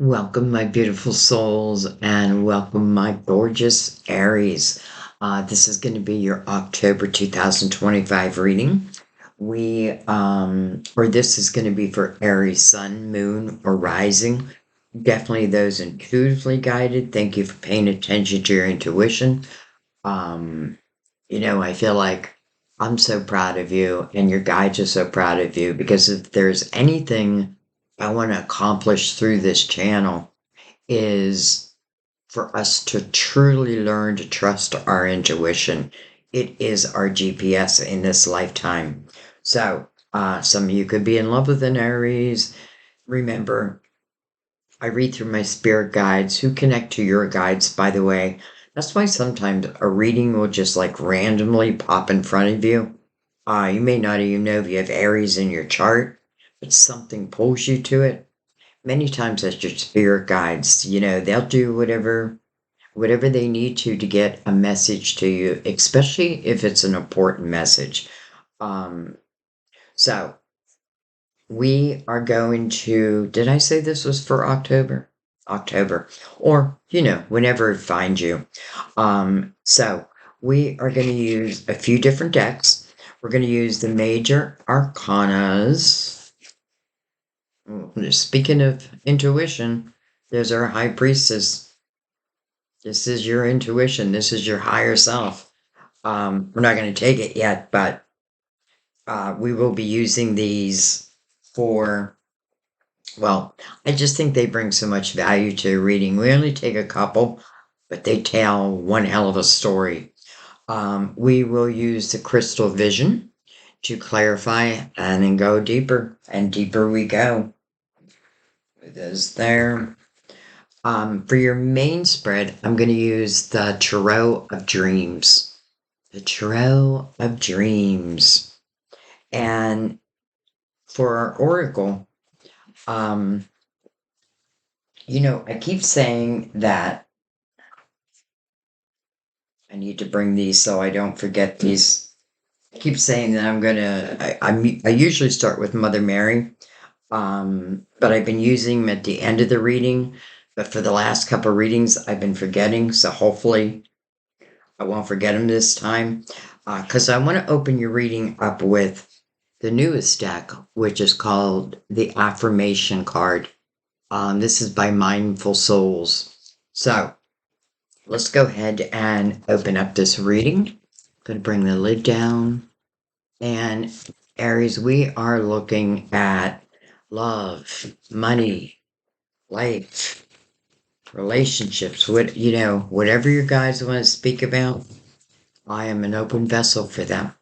Welcome, my beautiful souls, and welcome, my gorgeous Aries. This is going to be your October 2025 reading. This is going to be for Aries, Sun, Moon, or Rising. Definitely those intuitively guided. Thank you for paying attention to your intuition. I feel like I'm so proud of you, and your guides are so proud of you because if there's anything I want to accomplish through this channel, is for us to truly learn to trust our intuition. It is our GPS in this lifetime. So, some of you could be in love with an Aries. Remember, I read through my spirit guides who connect to your guides, by the way. That's why sometimes a reading will just like randomly pop in front of you. You may not even know if you have Aries in your chart, but something pulls you to it. Many times that's your spirit guides. They'll do whatever they need to get a message to you, especially if it's an important message. So we are going to, did I say this was for October? October, or whenever it finds you. So we are going to use a few different decks. We're going to use the major arcanas. Speaking of intuition, there's our high priestess. This is your intuition. This is your higher self. We're not going to take it yet, but we will be using these for, well, I just think they bring so much value to reading. We only take a couple, but they tell one hell of a story. We will use the crystal vision to clarify and then go deeper, and deeper we go. It is there. For your main spread, I'm going to use the Tarot of Dreams. The Tarot of Dreams. And for our oracle, I keep saying that I need to bring these so I don't forget these. I keep saying that I usually start with Mother Mary, but I've been using them at the end of the reading. But for the last couple of readings, I've been forgetting. So hopefully I won't forget them this time. Because I want to open your reading up with the newest deck, which is called the Affirmation card. This is by Mindful Souls. So let's go ahead and open up this reading. I'm going to bring the lid down. And Aries, we are looking at love, money, life, relationships, whatever you guys want to speak about. I am an open vessel for them.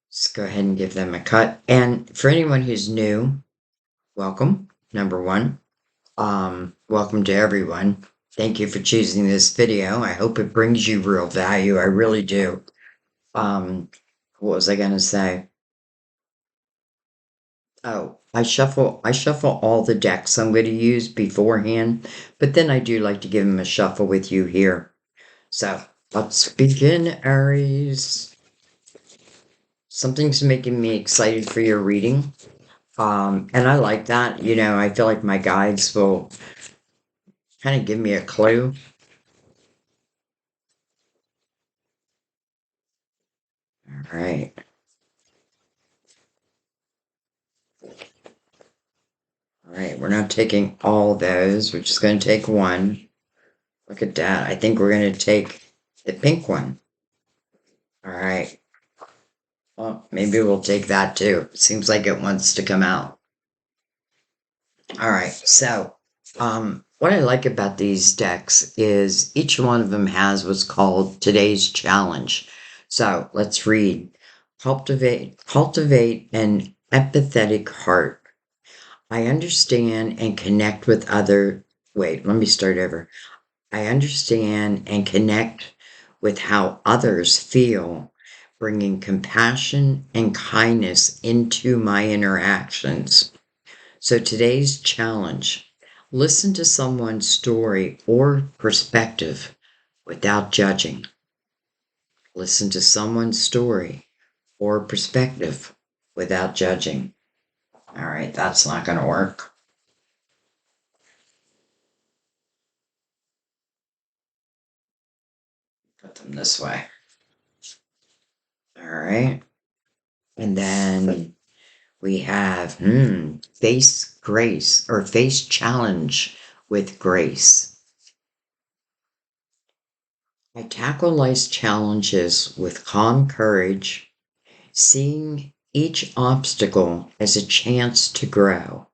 Let's go ahead and give them a cut. And for anyone who's new, welcome, number one. Welcome to everyone. Thank you for choosing this video. I hope it brings you real value. I really do. What was I gonna say? Oh, I shuffle all the decks I'm going to use beforehand, but then I do like to give them a shuffle with you here. So let's begin, Aries. Something's making me excited for your reading. And I like that. I feel like my guides will kind of give me a clue. All right. All right. We're not taking all those. We're just going to take one. Look at that. I think we're going to take the pink one. All right. Well, maybe we'll take that too. It seems like it wants to come out. All right. So, what I like about these decks is each one of them has what's called today's challenge. So let's read. Cultivate an empathetic heart. I understand and connect with other. Wait, let me start over. I understand and connect with how others feel, bringing compassion and kindness into my interactions. So today's challenge, listen to someone's story or perspective without judging. Listen to someone's story or perspective without judging. All right, that's not going to work. Put them this way. All right. And then we have face grace or face challenge with grace. I tackle life's challenges with calm courage, seeing each obstacle as a chance to grow.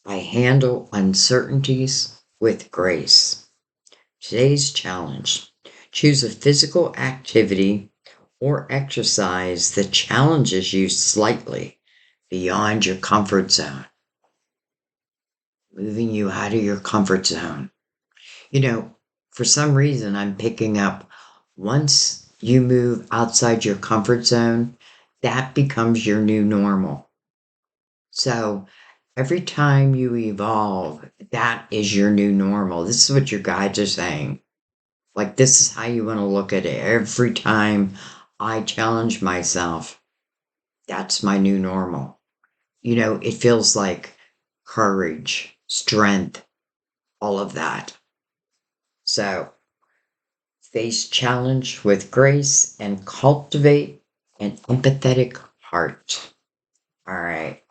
I handle uncertainties with grace. Today's challenge: choose a physical activity or exercise that challenges you slightly beyond your comfort zone, moving you out of your comfort zone. You know, for some reason, I'm picking up once you move outside your comfort zone, that becomes your new normal. So every time you evolve, that is your new normal. This is what your guides are saying. Like, this is how you want to look at it. Every time I challenge myself, that's my new normal. It feels like courage, strength, all of that. So face challenge with grace and cultivate an empathetic heart. All right.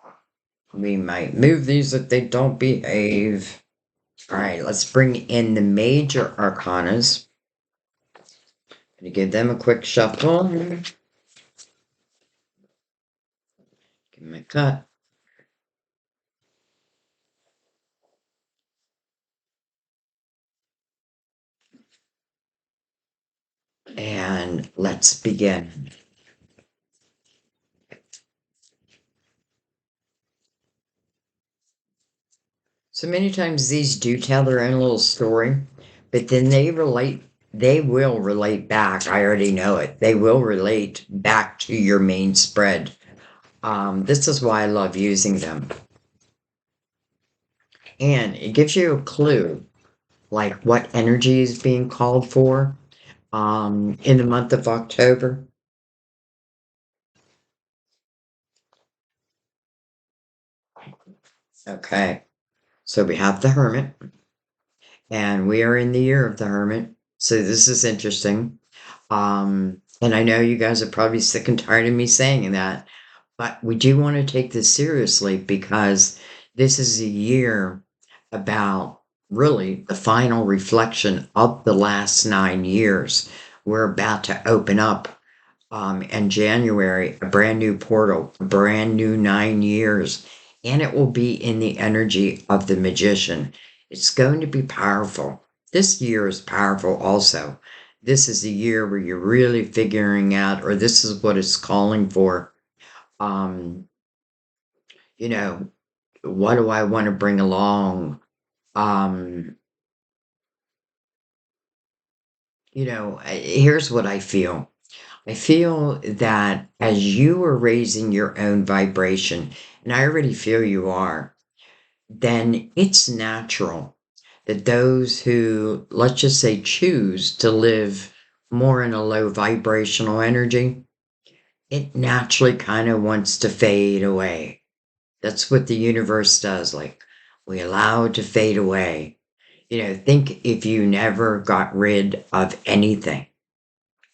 We might move these if they don't behave. All right, let's bring in the major arcanas. Gonna give them a quick shuffle. Give them a cut. And let's begin. So many times these do tell their own little story, but then they will relate back. I already know it. They will relate back to your main spread. This is why I love using them. And it gives you a clue, like what energy is being called for in the month of October. Okay, so we have the Hermit, and we are in the year of the Hermit. So this is interesting. And I know you guys are probably sick and tired of me saying that, but we do want to take this seriously because this is a year about really the final reflection of the last 9 years. We're about to open up in January a brand new portal, a brand new 9 years, and it will be in the energy of the magician. It's going to be powerful. This year is powerful also. This is a year where you're really figuring out, or this is what it's calling for. Um, you know, what do I want to bring along? Um, Here's what I feel. I feel that as you are raising your own vibration, and I already feel you are, then it's natural that those who, let's just say, choose to live more in a low vibrational energy, it naturally kind of wants to fade away. That's what the universe does. Like, we allow it to fade away. Think if you never got rid of anything,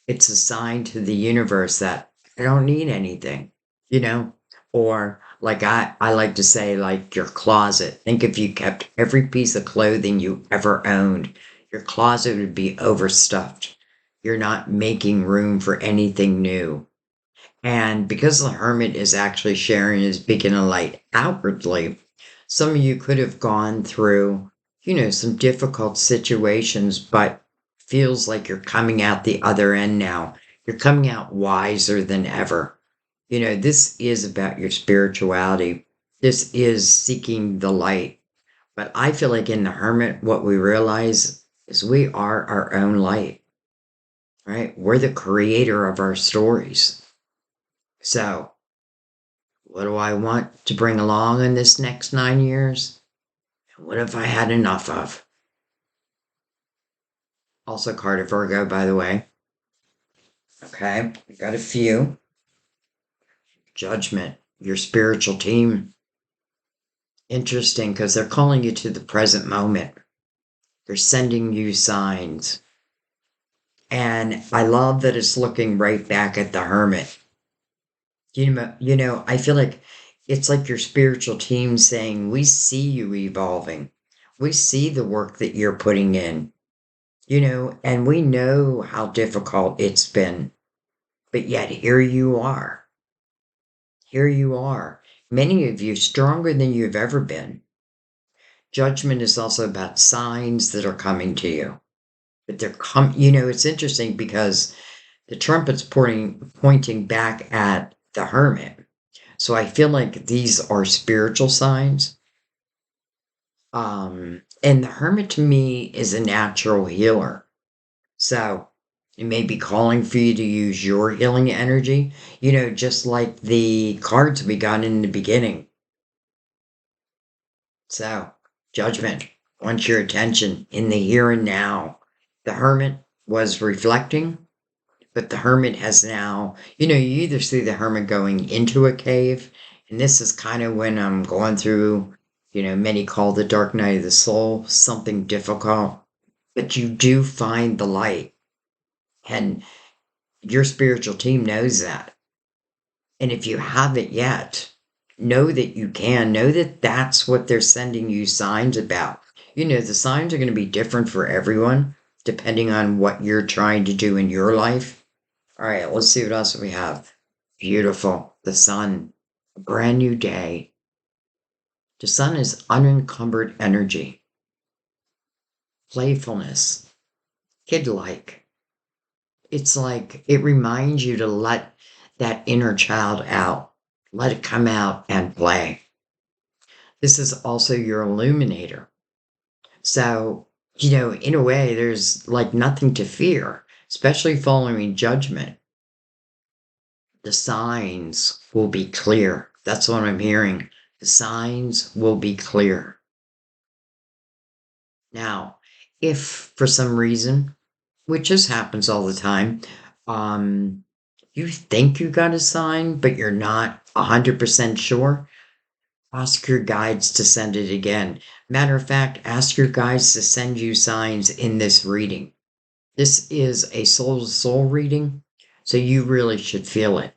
it's a sign to the universe that I don't need anything, you know? Or like I like to say, like your closet. Think if you kept every piece of clothing you ever owned, your closet would be overstuffed. You're not making room for anything new. And because the hermit is actually sharing his beacon of light outwardly, some of you could have gone through, some difficult situations, but feels like you're coming out the other end now. You're coming out wiser than ever. This is about your spirituality. This is seeking the light. But I feel like in the hermit, what we realize is we are our own light, right? We're the creator of our stories. So, what do I want to bring along in this next 9 years? What have I had enough of? Also, card of Virgo, by the way. Okay, we got a few. Judgment, your spiritual team. Interesting because they're calling you to the present moment. They're sending you signs. And I love that it's looking right back at the Hermit. I feel like it's like your spiritual team saying, we see you evolving. We see the work that you're putting in, and we know how difficult it's been. But yet here you are. Here you are. Many of you stronger than you've ever been. Judgment is also about signs that are coming to you. But it's interesting because the trumpet's pointing back at the Hermit. So I feel like these are spiritual signs. And the Hermit to me is a natural healer. So it may be calling for you to use your healing energy, just like the cards we got in the beginning. So, judgment wants your attention in the here and now. The Hermit was reflecting, but the Hermit has now, you either see the Hermit going into a cave, and this is kind of when I'm going through, many call the dark night of the soul, something difficult, but you do find the light. And your spiritual team knows that. And if you haven't yet, know that you can. Know that that's what they're sending you signs about. The signs are going to be different for everyone, depending on what you're trying to do in your life. All right, let's see what else we have. Beautiful. The sun. A brand new day. The sun is unencumbered energy. Playfulness. Kid-like. It's like it reminds you to let that inner child out. Let it come out and play. This is also your illuminator. So, in a way, there's like nothing to fear, especially following judgment. The signs will be clear. That's what I'm hearing. The signs will be clear. Now, if for some reason, which just happens all the time, you think you got a sign, but you're not 100% sure, ask your guides to send it again. Matter of fact, ask your guides to send you signs in this reading. This is a soul to soul reading, so you really should feel it.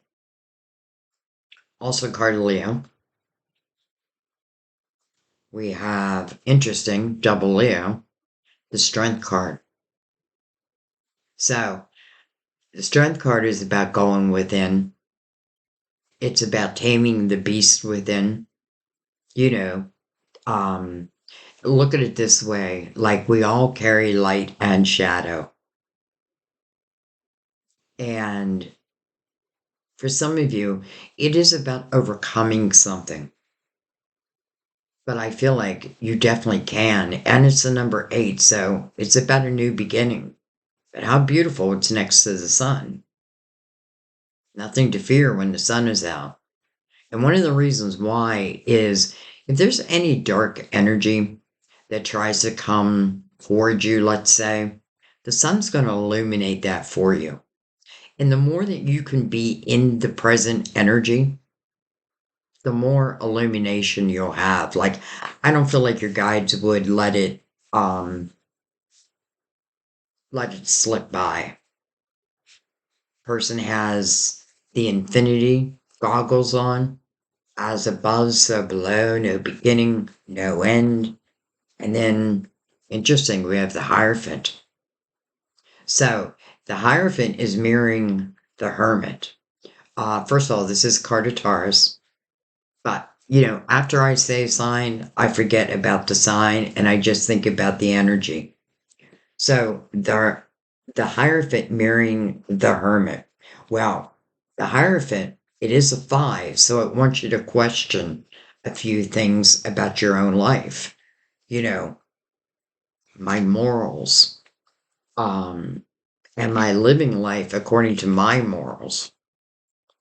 Also, card Leo. We have interesting double Leo, the strength card. So, the strength card is about going within. It's about taming the beast within. Look at it this way, like we all carry light and shadow. And for some of you, it is about overcoming something. But I feel like you definitely can. And it's the number 8, so it's about a new beginning. But how beautiful it's next to the sun. Nothing to fear when the sun is out. And one of the reasons why is if there's any dark energy that tries to come towards you, let's say, the sun's going to illuminate that for you. And the more that you can be in the present energy, the more illumination you'll have. Like, I don't feel like your guides would let it slip by. Person has the infinity goggles on, as above, so below, no beginning, no end. And then, interesting, we have the Hierophant. So, the Hierophant is mirroring the Hermit. First of all, this is card of Taurus. But, after I say sign, I forget about the sign and I just think about the energy. So the Hierophant mirroring the Hermit. Well, the Hierophant, it is a 5, so it wants you to question a few things about your own life. My morals. Am I living life according to my morals?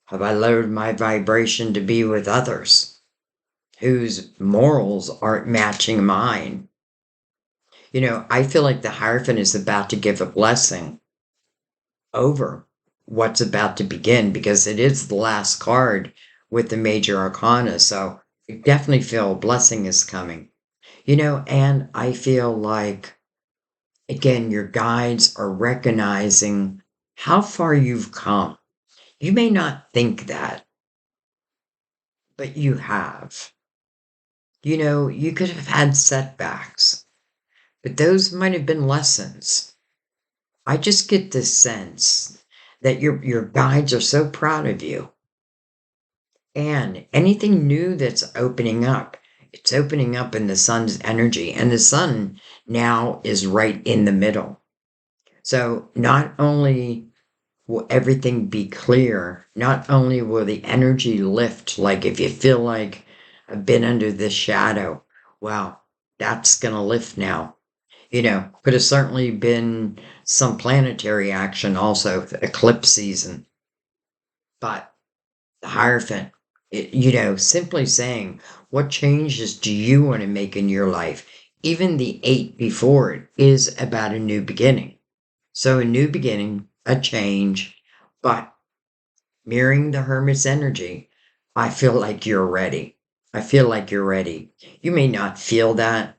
Have I lowered my vibration to be with others whose morals aren't matching mine? I feel like the Hierophant is about to give a blessing over what's about to begin because it is the last card with the major arcana. So I definitely feel a blessing is coming. And I feel like Again, your guides are recognizing how far you've come. You may not think that, but you have. You could have had setbacks, but those might have been lessons. I just get this sense that your guides are so proud of you. And anything new that's opening up, it's opening up in the sun's energy. And the sun now is right in the middle. So not only will everything be clear, not only will the energy lift, like if you feel like I've been under this shadow, well, that's going to lift now. Could have certainly been some planetary action also, eclipse season. But the Hierophant, simply saying, what changes do you want to make in your life? Even the 8 before it is about a new beginning. So a new beginning, a change, but mirroring the Hermit's energy, I feel like you're ready. I feel like you're ready. You may not feel that,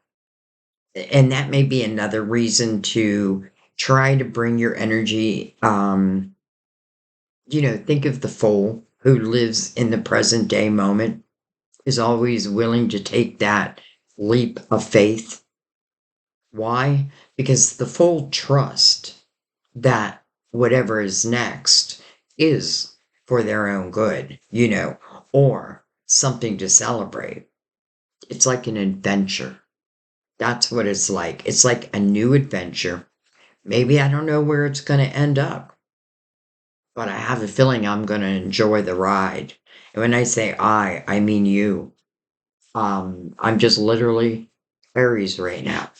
and that may be another reason to try to bring your energy. Think of the fool who lives in the present day moment, is always willing to take that leap of faith. Why? Because the full trust that whatever is next is for their own good, or something to celebrate. It's like an adventure. That's what it's like. It's like a new adventure. Maybe I don't know where it's going to end up, but I have a feeling I'm going to enjoy the ride. And when I say I mean you. I'm just literally Aries right now.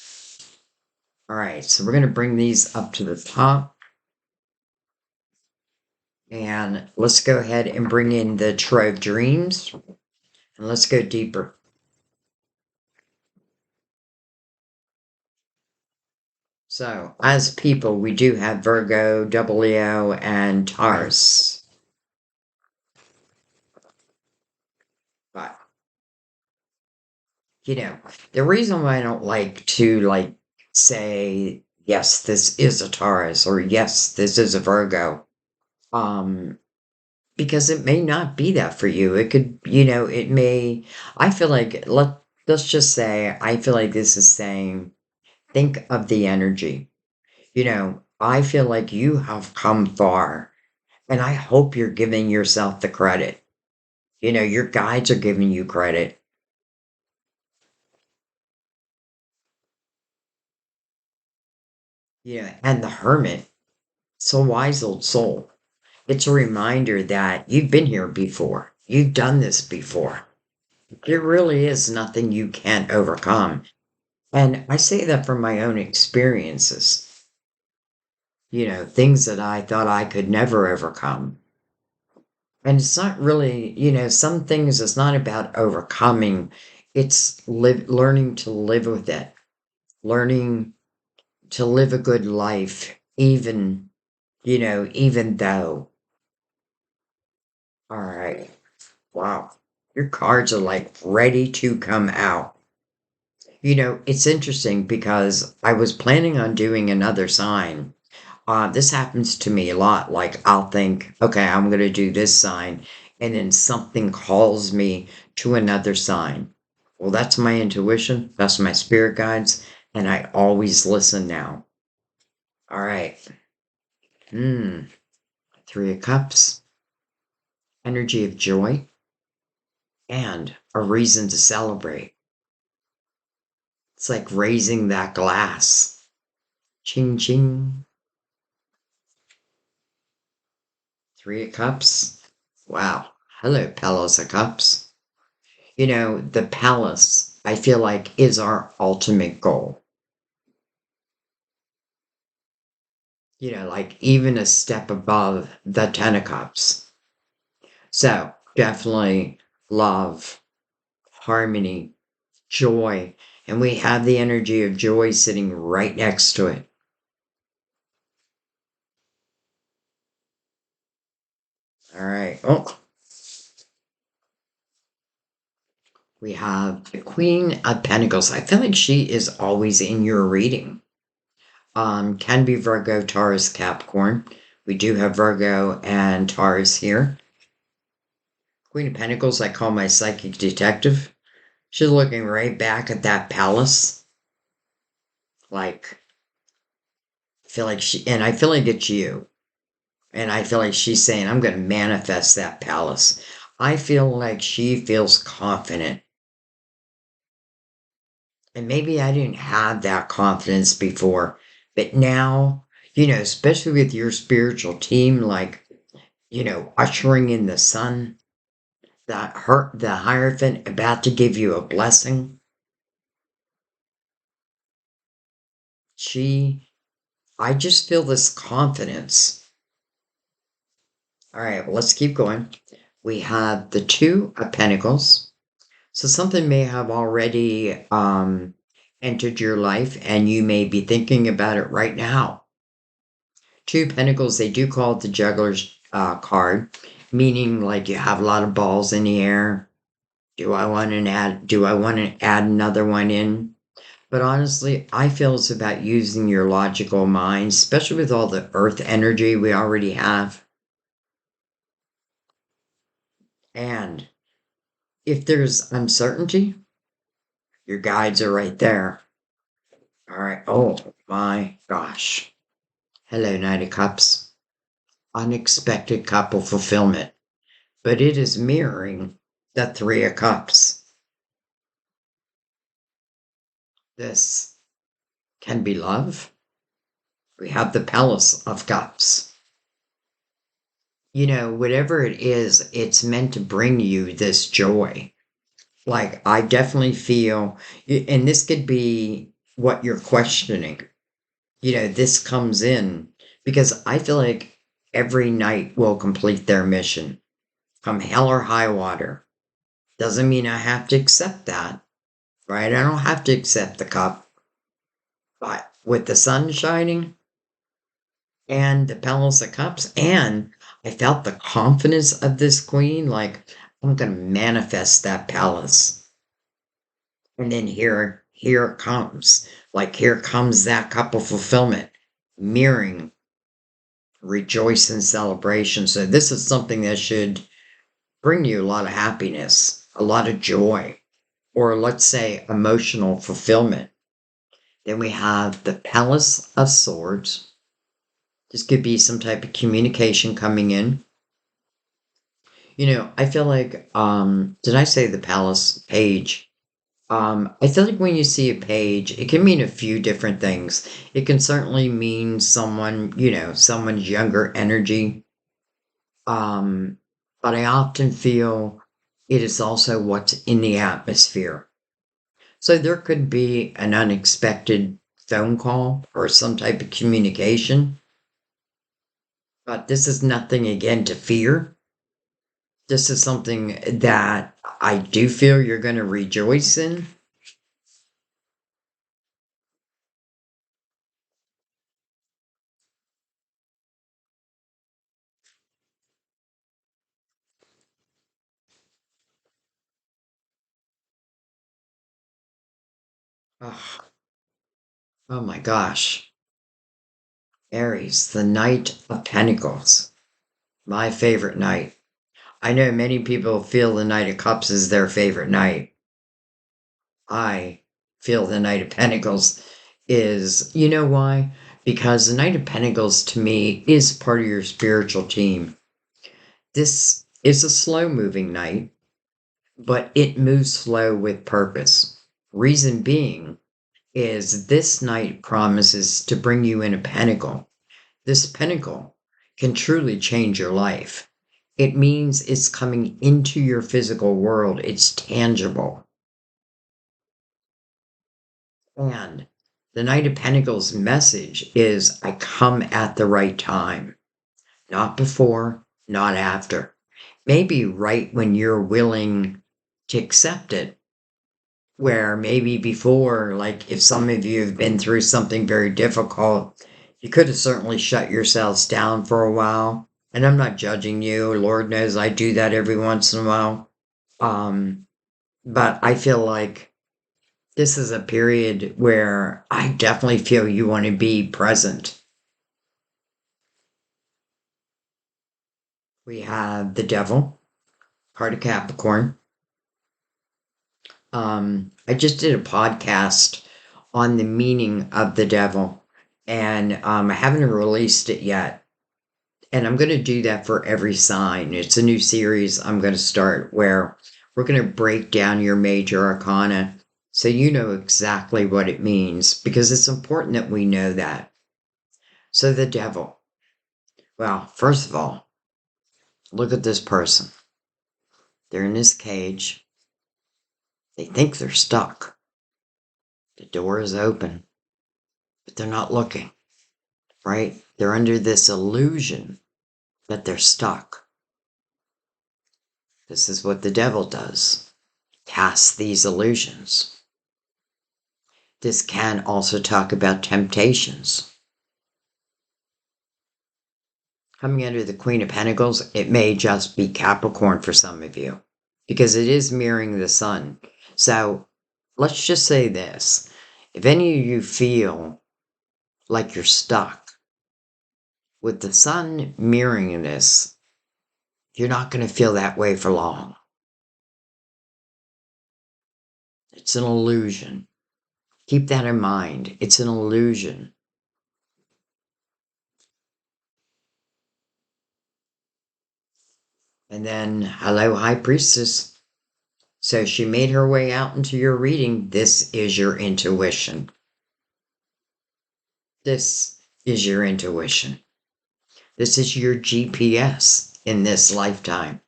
All right, so we're going to bring these up to the top. And let's go ahead and bring in the Tarot of Dreams. And let's go deeper. So, as people, we do have Virgo, double Leo, and Taurus. But, the reason why I don't like to, say, yes, this is a Taurus, or yes, this is a Virgo, um, because it may not be that for you. It could, it may, I feel like, let's just say, I feel like this is saying, think of the energy. I feel like you have come far, and I hope you're giving yourself the credit. Your guides are giving you credit. And the Hermit, so wise old soul. It's a reminder that you've been here before. You've done this before. There really is nothing you can't overcome. And I say that from my own experiences. Things that I thought I could never overcome. And it's not really, some things it's not about overcoming. It's learning to live with it, learning to live a good life, even though. All right. Wow. Your cards are like ready to come out. It's interesting because I was planning on doing another sign. This happens to me a lot. Like, I'll think, okay, I'm going to do this sign, and then something calls me to another sign. Well, that's my intuition, that's my spirit guides, and I always listen now. All right. Hmm. Three of Cups, energy of joy, and a reason to celebrate. It's like raising that glass. Ching, ching. Three of Cups. Wow. Hello, Palace of Cups. The palace, I feel like, is our ultimate goal. Like even a step above the Ten of Cups. So definitely love, harmony, joy. And we have the energy of joy sitting right next to it. All right. Oh, we have the Queen of Pentacles. I feel like she is always in your reading. Can be Virgo, Taurus, Capricorn. We do have Virgo and Taurus here. Queen of Pentacles, I call my psychic detective. She's looking right back at that palace. Like, I feel like it's you. And I feel like she's saying, I'm going to manifest that palace. I feel like she feels confident. And maybe I didn't have that confidence before, but now, especially with your spiritual team, like, ushering in the sun, the Hierophant about to give you a blessing. I just feel this confidence. All right, well, let's keep going. We have the Two of Pentacles. So something may have already entered your life and you may be thinking about it right now. Two Pentacles, they do call it the Juggler's card, meaning like you have a lot of balls in the air. Do I want to add another one in? But honestly, I feel it's about using your logical mind, especially with all the earth energy we already have. And if there's uncertainty, your guides are right there. All right. Oh my gosh. Hello, Knight of Cups. Unexpected couple fulfillment. But it is mirroring the Three of Cups. This can be love. We have the Palace of Cups. Whatever it is, it's meant to bring you this joy. Like, I definitely feel, and this could be what you're questioning. This comes in because I feel like every knight will complete their mission, come hell or high water. Doesn't mean I have to accept that, right? I don't have to accept the cup. But with the sun shining and the Palace of Cups, and I felt the confidence of this queen, like, I'm going to manifest that palace. And then here it comes. Like, here comes that cup of fulfillment, mirroring rejoice and celebration. So this is something that should bring you a lot of happiness, a lot of joy, or let's say emotional fulfillment. Then we have the Palace of Swords. This could be some type of communication coming in. I feel like, did I say the Palace page? I feel like when you see a page, it can mean a few different things. It can certainly mean someone's younger energy. Um, but I often feel it is also what's in the atmosphere. So there could be an unexpected phone call or some type of communication, but this is nothing again to fear. This is something that I do feel you're going to rejoice in. Oh, oh my gosh. Aries, the Knight of Pentacles, my favorite knight. I know many people feel the Knight of Cups is their favorite knight. I feel the Knight of Pentacles is, you know why? Because the Knight of Pentacles to me is part of your spiritual team. This is a slow moving knight, but it moves slow with purpose. Reason being is this knight promises to bring you in a pentacle. This pentacle can truly change your life. It means it's coming into your physical world, it's tangible. And the Knight of Pentacles message is I come at the right time, not before, not after. Maybe right when you're willing to accept it, where maybe before, like if some of you have been through something very difficult, you could have certainly shut yourselves down for a while. And I'm not judging you. Lord knows I do that every once in a while. Um, but I feel like This is a period where I definitely feel you want to be present. We have the devil, part of Capricorn. I just did a podcast on the meaning of the devil, and I haven't released it yet. And I'm going to do that for every sign. It's a new series I'm going to start where we're going to break down your major arcana so you know exactly what it means, because it's important that we know that. So, the devil. Well, first of all, look at this person. They're in this cage. They think they're stuck. The door is open, but they're not looking, right? They're under this illusion that they're stuck. This is what the devil does, cast these illusions. This can also talk about temptations. Coming under the Queen of Pentacles, it may just be Capricorn for some of you, because it is mirroring the sun. So let's just say this. If any of you feel like you're stuck, with the sun mirroring this, you're not going to feel that way for long. It's an illusion. Keep that in mind. It's an illusion. And then, hello, High Priestess. So she made her way out into your reading. This is your intuition. This is your intuition. This is your GPS in this lifetime.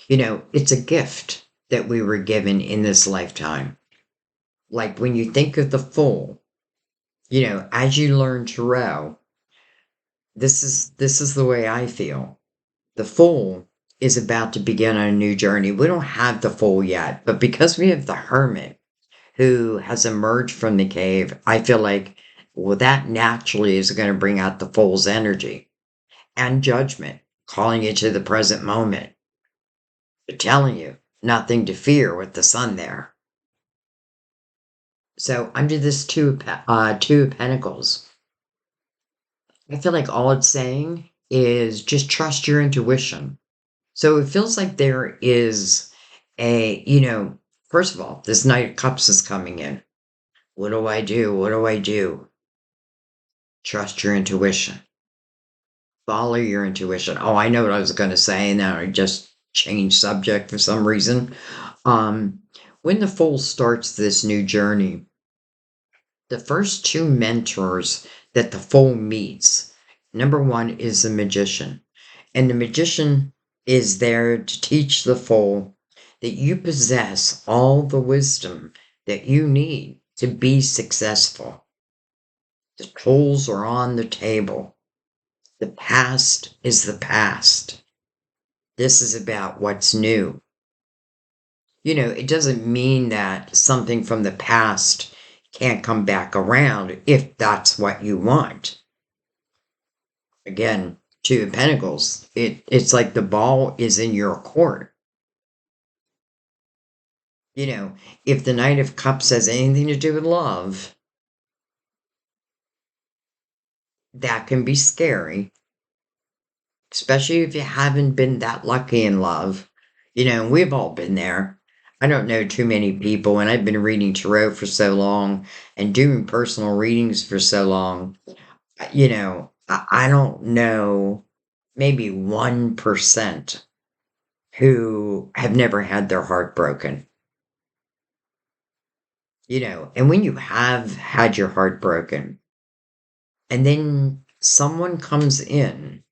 You know, it's a gift that we were given in this lifetime. Like when you think of the Fool, you know, as you learn tarot, this is the way I feel. The Fool is about to begin on a new journey. We don't have the Fool yet, but because we have the Hermit who has emerged from the cave, I feel like, well, that naturally is going to bring out the Fool's energy and judgment, calling you to the present moment, but telling you nothing to fear with the sun there. So under this two of Pentacles, I feel like all it's saying is just trust your intuition. So it feels like there is first of all, this Knight of Cups is coming in. What do I do? What do I do? Trust your intuition. Follow your intuition. Oh, I know what I was going to say, and now I just changed subject for some reason. When the Fool starts this new journey, the first two mentors that the Fool meets, number one is the Magician. And the Magician is there to teach the Fool that you possess all the wisdom that you need to be successful. The tools are on the table. The past is the past. This is about what's new. You know, it doesn't mean that something from the past can't come back around if that's what you want. Again, Two of Pentacles, it's like the ball is in your court. You know, if the Knight of Cups has anything to do with love, that can be scary, especially if you haven't been that lucky in love. You know, we've all been there. I don't know too many people, and I've been reading tarot for so long and doing personal readings for so long. You know, I don't know, maybe 1% who have never had their heart broken. You know, and when you have had your heart broken, and then someone comes in,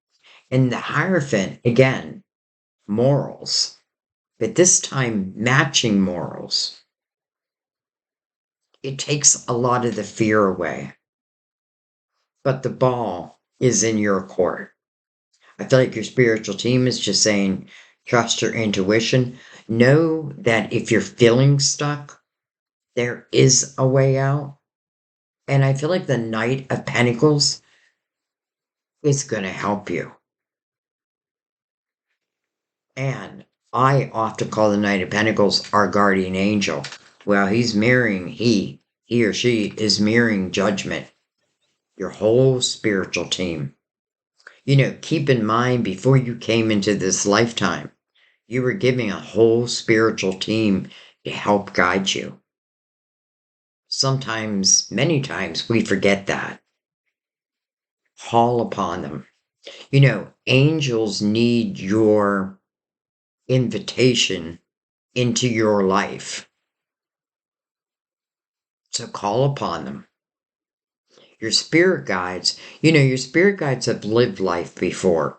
and the Hierophant, again, morals, but this time matching morals, it takes a lot of the fear away. But the ball is in your court. I feel like your spiritual team is just saying, trust your intuition. Know that if you're feeling stuck, there is a way out. And I feel like the Knight of Pentacles is going to help you. And I often call the Knight of Pentacles our guardian angel. Well, he's mirroring he, he or she is mirroring judgment, your whole spiritual team. Keep in mind before you came into this lifetime, you were giving a whole spiritual team to help guide you. Sometimes, many times, we forget that. Call upon them. Angels need your invitation into your life. So call upon them. Your spirit guides, your spirit guides have lived life before.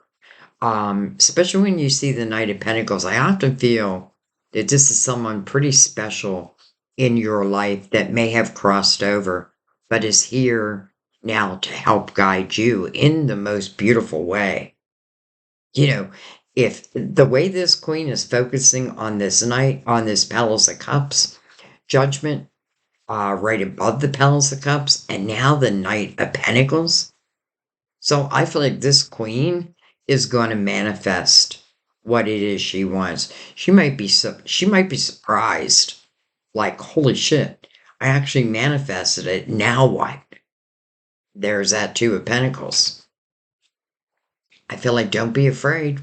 Especially when you see the Knight of Pentacles, I often feel that this is someone pretty special in your life that may have crossed over, but is here now to help guide you in the most beautiful way. If the way this queen is focusing on this Knight, on this Palace of Cups, judgment, right above the Palace of Cups, and now the Knight of Pentacles. So I feel like this queen is going to manifest what it is she wants. She might be surprised, like, holy shit, I actually manifested it. Now what? There's that Two of Pentacles. I feel like don't be afraid.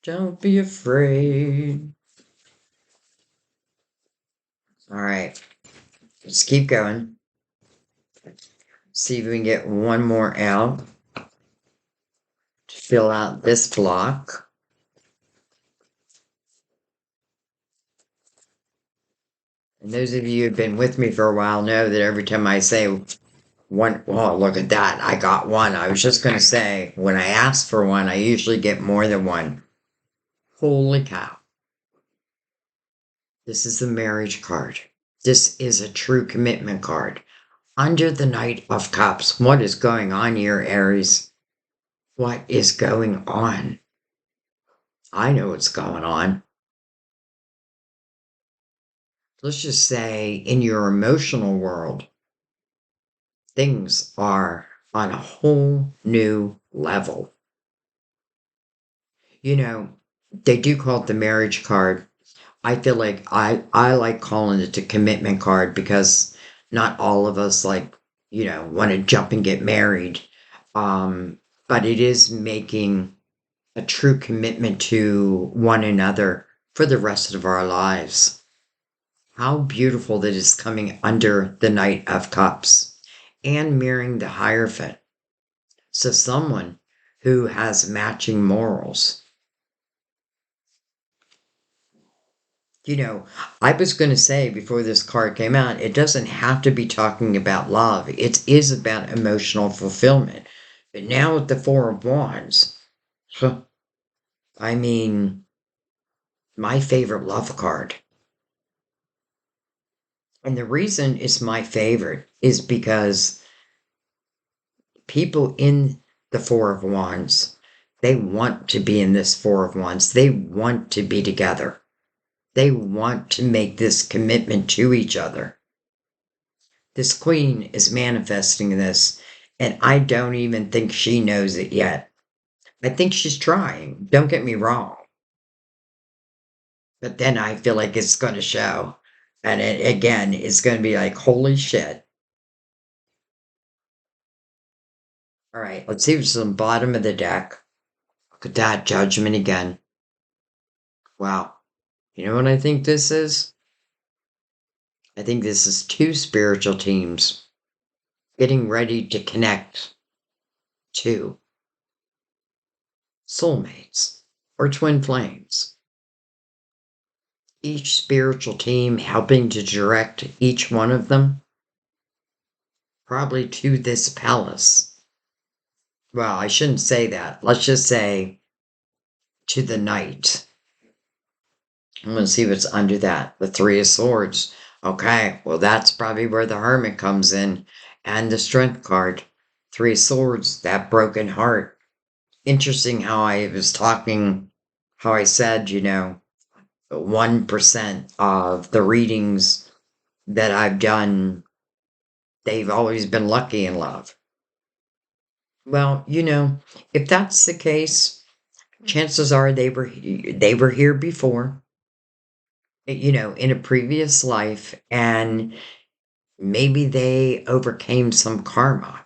Don't be afraid. All right, let's keep going. See if we can get one more out to fill out this block. And those of you who've been with me for a while know that every time I say one, oh, look at that, I got one. I was just going to say, when I ask for one, I usually get more than one. Holy cow. This is the marriage card. This is a true commitment card. Under the Knight of Cups, what is going on here, Aries? What is going on? I know what's going on. Let's just say in your emotional world, things are on a whole new level. They do call it the marriage card. I feel like I like calling it the commitment card because not all of us want to jump and get married. But it is making a true commitment to one another for the rest of our lives. How beautiful that is coming under the Knight of Cups and mirroring the Hierophant. So someone who has matching morals. I was going to say before this card came out, it doesn't have to be talking about love. It is about emotional fulfillment. But now with the Four of Wands, I mean, my favorite love card. And the reason it's my favorite is because people in the Four of Wands, they want to be in this Four of Wands. They want to be together. They want to make this commitment to each other. This queen is manifesting this, and I don't even think she knows it yet. I think she's trying, don't get me wrong. But then I feel like it's going to show. And again, it's going to be like, holy shit. All right, let's see what's on the bottom of the deck. Look at that, Judgment again. Wow. You know what I think this is? I think this is two spiritual teams getting ready to connect to soulmates or twin flames. Each spiritual team helping to direct each one of them, probably to this palace. Well, I shouldn't say that. Let's just say to the Knight. I'm going to see what's under that. The Three of Swords. Okay, well, that's probably where the Hermit comes in. And the Strength card. Three of Swords, that broken heart. Interesting how I was talking, how I said, 1% of the readings that I've done, they've always been lucky in love. Well, if that's the case, Chances are they were here before, in a previous life, and maybe they overcame some karma.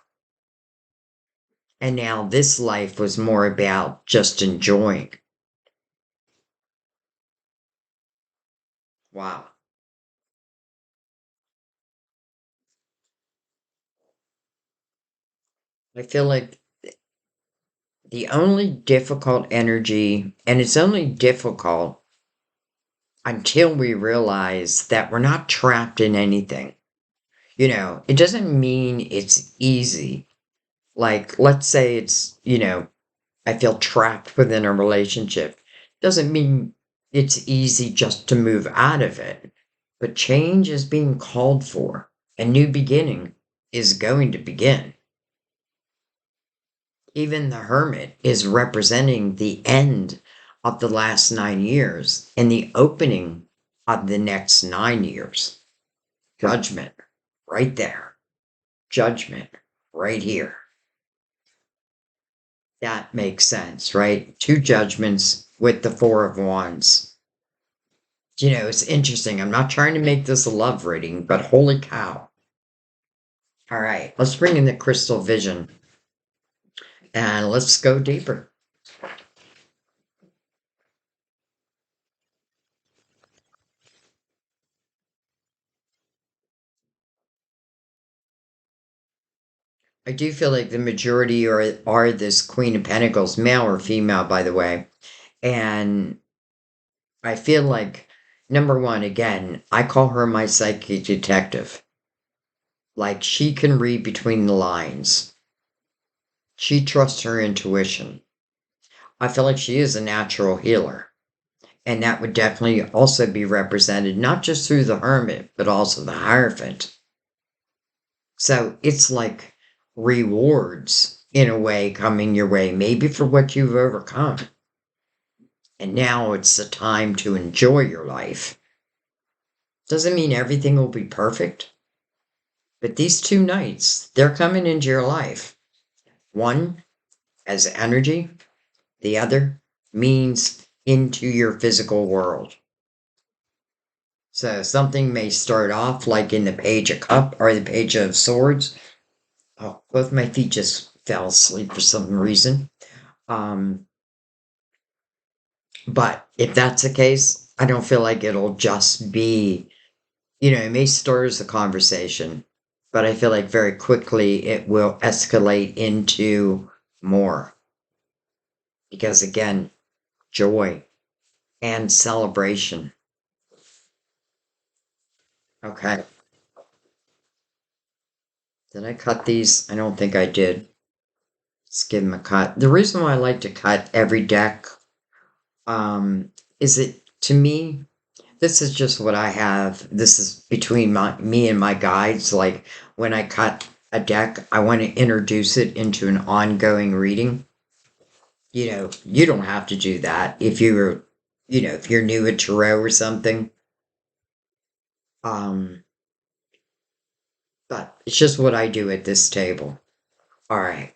And now this life was more about just enjoying. Wow. I feel like the only difficult energy, and it's only difficult until we realize that we're not trapped in anything. It doesn't mean it's easy. Like, let's say I feel trapped within a relationship. Doesn't mean it's easy just to move out of it. But change is being called for. A new beginning is going to begin. Even the hermit is representing the end of the last 9 years and the opening of the next 9 years. Judgment right there. Judgment right here. That makes sense, right? Two judgments with the Four of Wands. It's interesting. I'm not trying to make this a love reading, but holy cow. All right, let's bring in the crystal vision and let's go deeper. I do feel like the majority are this Queen of Pentacles, male or female, by the way. And I feel like, number one, again, I call her my psychic detective. Like, she can read between the lines. She trusts her intuition. I feel like she is a natural healer. And that would definitely also be represented not just through the hermit, but also the Hierophant. So it's like rewards in a way coming your way, maybe for what you've overcome. And now it's the time to enjoy your life. Doesn't mean everything will be perfect, but these 2 nights, they're coming into your life. One as energy, the other means into your physical world. So something may start off like in the Page of Cup or the Page of Swords. Oh, both my feet just fell asleep for some reason. Um, but if that's the case, I don't feel like it'll just be, it may start as a conversation, but I feel like very quickly it will escalate into more. Because again, joy and celebration. Okay. Did I cut these? I don't think I did. Let's give them a cut. The reason why I like to cut every deck is it, to me, this is just what I have. This is between me and my guides. Like when I cut a deck, I want to introduce it into an ongoing reading. You don't have to do that if you're new at tarot or something. Um, but it's just what I do at this table. All right.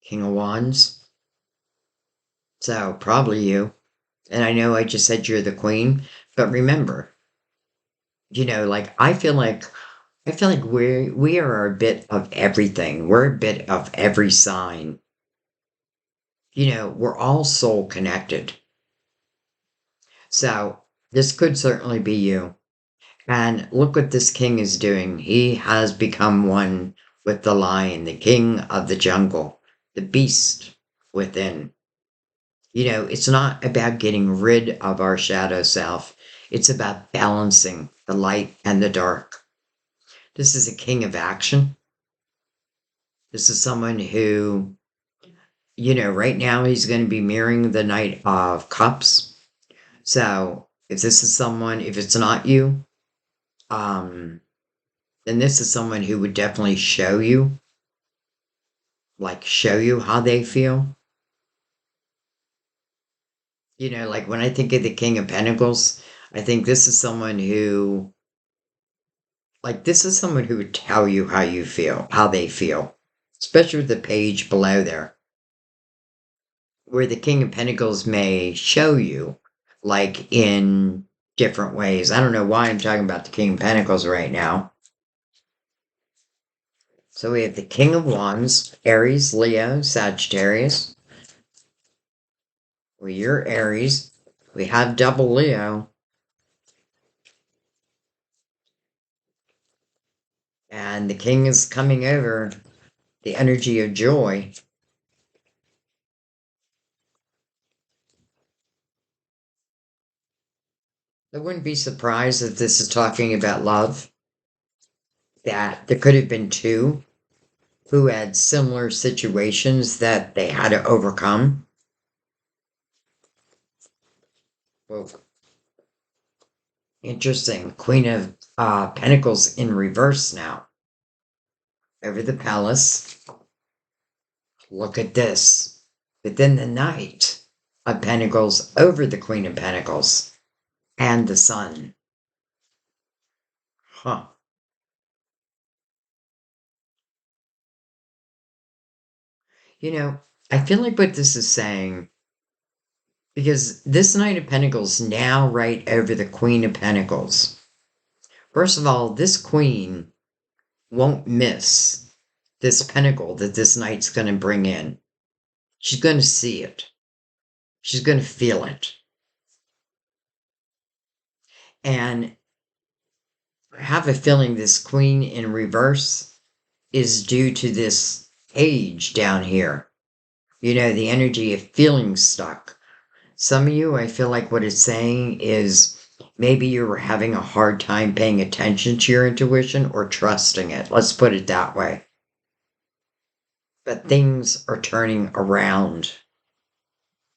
King of Wands. So probably you. And I know I just said you're the queen, but remember, like I feel like we are a bit of everything. We're a bit of every sign. We're all soul connected. So this could certainly be you. And look what this king is doing. He has become one with the lion, the king of the jungle, the beast within. It's not about getting rid of our shadow self. It's about balancing the light and the dark. This is a king of action. This is someone who, right now he's going to be mirroring the Knight of Cups. So if it's not you, um, then this is someone who would definitely show you how they feel. Like when I think of the King of Pentacles, I think this is someone who Like, this is someone who would tell you how you feel, how they feel, especially with the page below there, where the King of Pentacles may show you, like, in different ways. I don't know why I'm talking about the King of Pentacles right now. So we have the King of Wands, Aries, Leo, Sagittarius. Well, you're Aries. We have double Leo. And the King is coming over, the energy of joy. I wouldn't be surprised if this is talking about love, that there could have been two who had similar situations that they had to overcome. Well, interesting. Queen of Pentacles in reverse now. Over the palace. Look at this. But then the Knight of Pentacles over the Queen of Pentacles. And the Sun. Huh. You know, I feel like what this is saying, because this Knight of Pentacles now right over the Queen of Pentacles. First of all, this Queen won't miss this pentacle that this Knight's going to bring in. She's going to see it. She's going to feel it. And I have a feeling this Queen in reverse is due to this page down here. You know, the energy of feeling stuck. Some of you, I feel like what it's saying is maybe you were having a hard time paying attention to your intuition or trusting it. Let's put it that way. But things are turning around.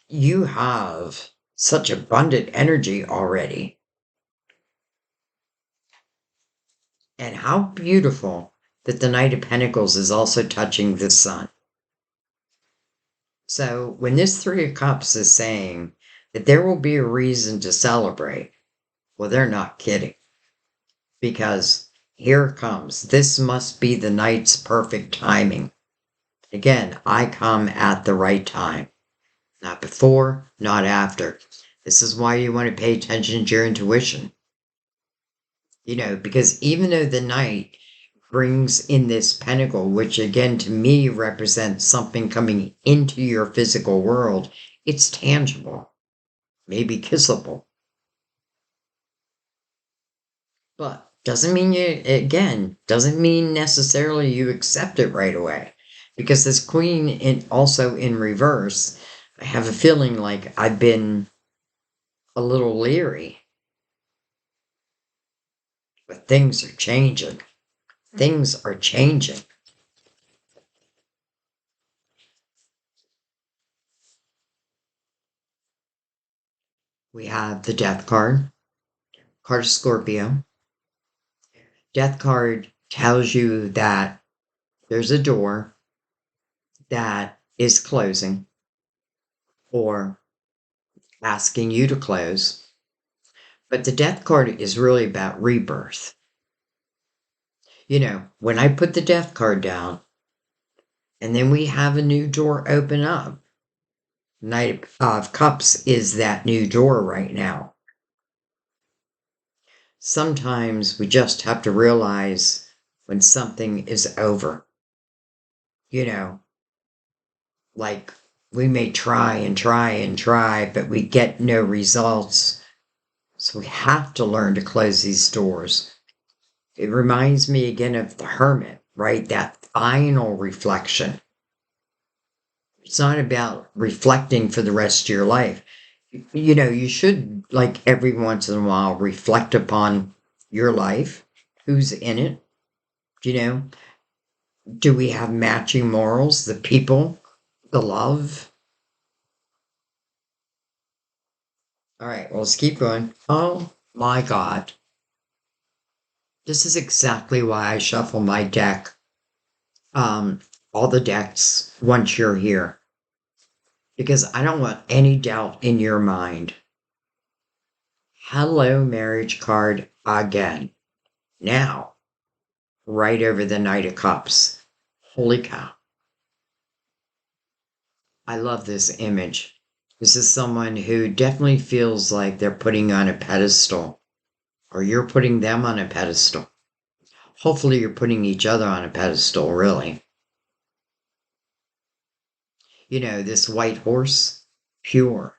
You have such abundant energy already. And how beautiful that the Knight of Pentacles is also touching the Sun. So when this Three of Cups is saying that there will be a reason to celebrate, well, they're not kidding. Because here it comes. This must be the Knight's perfect timing. Again, I come at the right time. Not before, not after. This is why you want to pay attention to your intuition. You know, because even though the Knight brings in this pentacle, which again to me represents something coming into your physical world, it's tangible, maybe kissable. But doesn't mean doesn't mean necessarily you accept it right away. Because this Queen also in reverse, I have a feeling like I've been a little leery. But things are changing. Things are changing. We have the Death card of Scorpio. Death card tells you that there's a door that is closing or asking you to close. But the Death card is really about rebirth. You know, when I put the Death card down and then we have a new door open up, Knight of Cups is that new door right now. Sometimes we just have to realize when something is over. You know, like we may try and try and try, but we get no results. So we have to learn to close these doors. It reminds me again of the hermit, right? That final reflection. It's not about reflecting for the rest of your life. You know, you should, like every once in a while, reflect upon your life, who's in it, you know, do we have matching morals, the people, the love? All right, well, let's keep going. Oh my God. This is exactly why I shuffle my deck, all the decks once you're here. Because I don't want any doubt in your mind. Hello, marriage card again. Now, right over the Knight of Cups. Holy cow. I love this image. This is someone who definitely feels like they're putting on a pedestal, or you're putting them on a pedestal. Hopefully, you're putting each other on a pedestal, really. You know, this white horse, pure,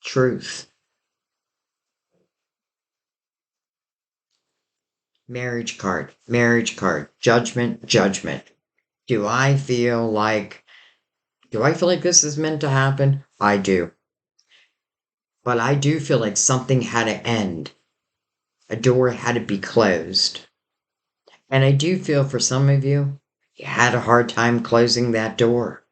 truth, marriage card, judgment, judgment. Do I feel like, do I feel like this is meant to happen? I do. But I do feel like something had to end. A door had to be closed. And I do feel for some of you, you had a hard time closing that door.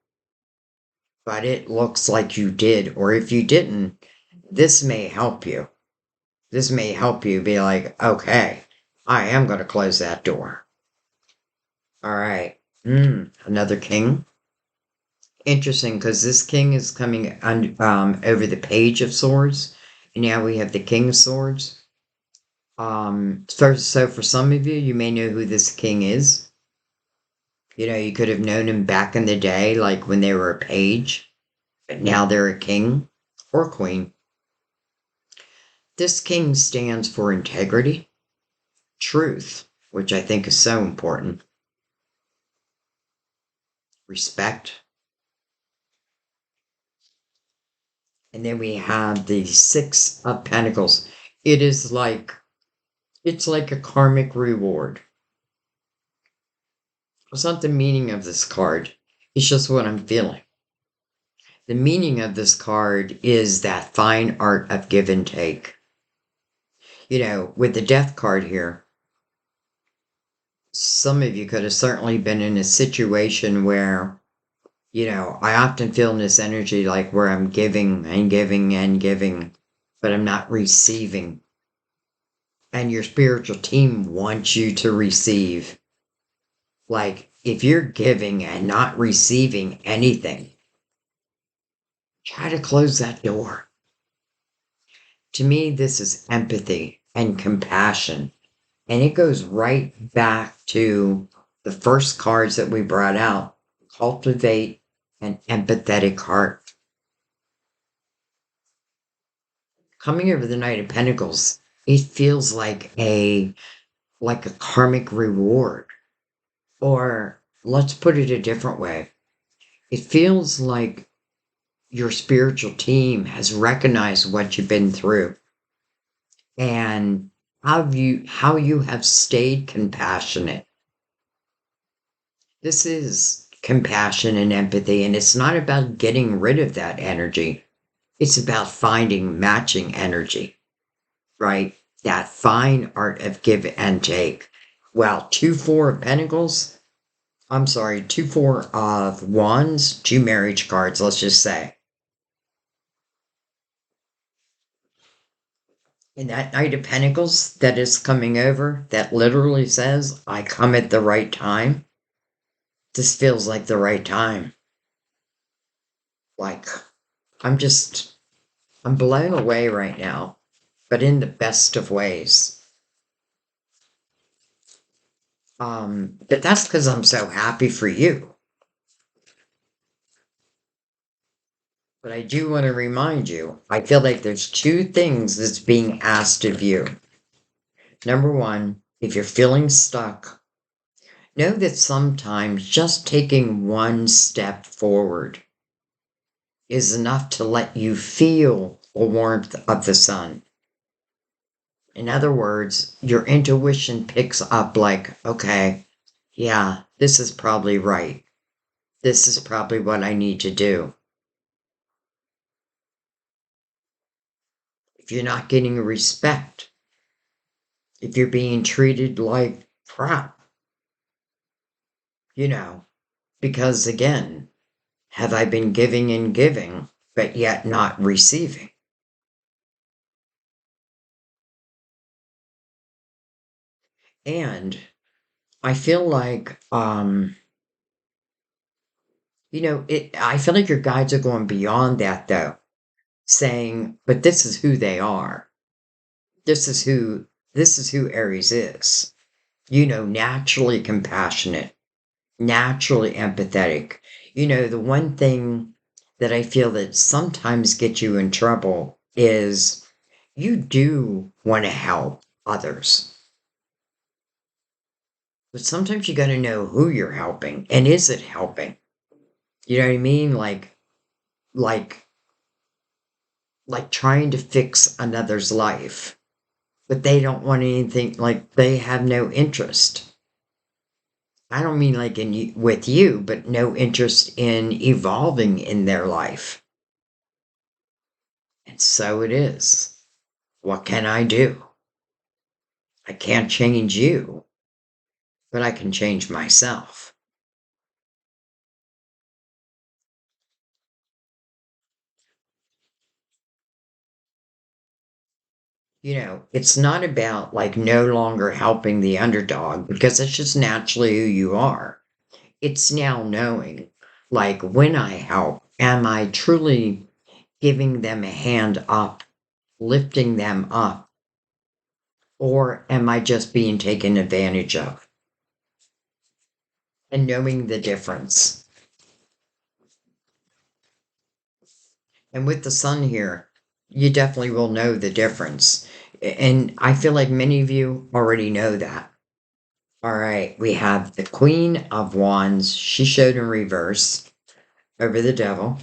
But it looks like you did. Or if you didn't, this may help you. This may help you be like, okay, I am going to close that door. All right. Another king. Interesting, because this king is coming over the page of swords. And now we have the king of swords. So for some of you, you may know who this king is. You know, you could have known him back in the day, like when they were a page, but now they're a king or queen. This king stands for integrity, truth, which I think is so important, respect. And then we have the Six of Pentacles. It's like a karmic reward. It's not the meaning of this card. It's just what I'm feeling. The meaning of this card is that fine art of give and take. You know, with the death card here, some of you could have certainly been in a situation where, you know, I often feel in this energy like where I'm giving and giving and giving, but I'm not receiving. And your spiritual team wants you to receive. Like, if you're giving and not receiving anything, try to close that door. To me, this is empathy and compassion. And it goes right back to the first cards that we brought out. Cultivate an empathetic heart. Coming over the Knight of Pentacles, it feels like a karmic reward. Or let's put it a different way. It feels like your spiritual team has recognized what you've been through and how you have stayed compassionate. This is compassion and empathy, and it's not about getting rid of that energy. It's about finding matching energy, right? That fine art of give and take. Well, 2-4 of Pentacles, 2-4 of Wands, 2 marriage cards, let's just say. And that Knight of Pentacles that is coming over, that literally says, I come at the right time. This feels like the right time. Like, I'm blown away right now, but in the best of ways. But that's because I'm so happy for you. But I do want to remind you, I feel like there's 2 things that's being asked of you. Number 1, if you're feeling stuck, know that sometimes just taking 1 step forward is enough to let you feel the warmth of the sun. In other words, your intuition picks up like, okay, yeah, this is probably right. This is probably what I need to do. If you're not getting respect, if you're being treated like crap, you know, because again, have I been giving and giving, but yet not receiving? And I feel like, I feel like your guides are going beyond that though, saying, but this is who they are. This is who Aries is. naturally compassionate, naturally empathetic. The one thing that I feel that sometimes gets you in trouble is you do want to help others. But sometimes you got to know who you're helping and is it helping? You know what I mean? Like like trying to fix another's life, but they don't want anything, like they have no interest. I don't mean like with you, but no interest in evolving in their life. And so it is. What can I do? I can't change you, but I can change myself. It's not about like no longer helping the underdog because that's just naturally who you are. It's now knowing, like, when I help, am I truly giving them a hand up, lifting them up, or am I just being taken advantage of? And knowing the difference. And with the sun here, you definitely will know the difference. And I feel like many of you already know that. All right, we have the Queen of Wands. She showed in reverse over the devil.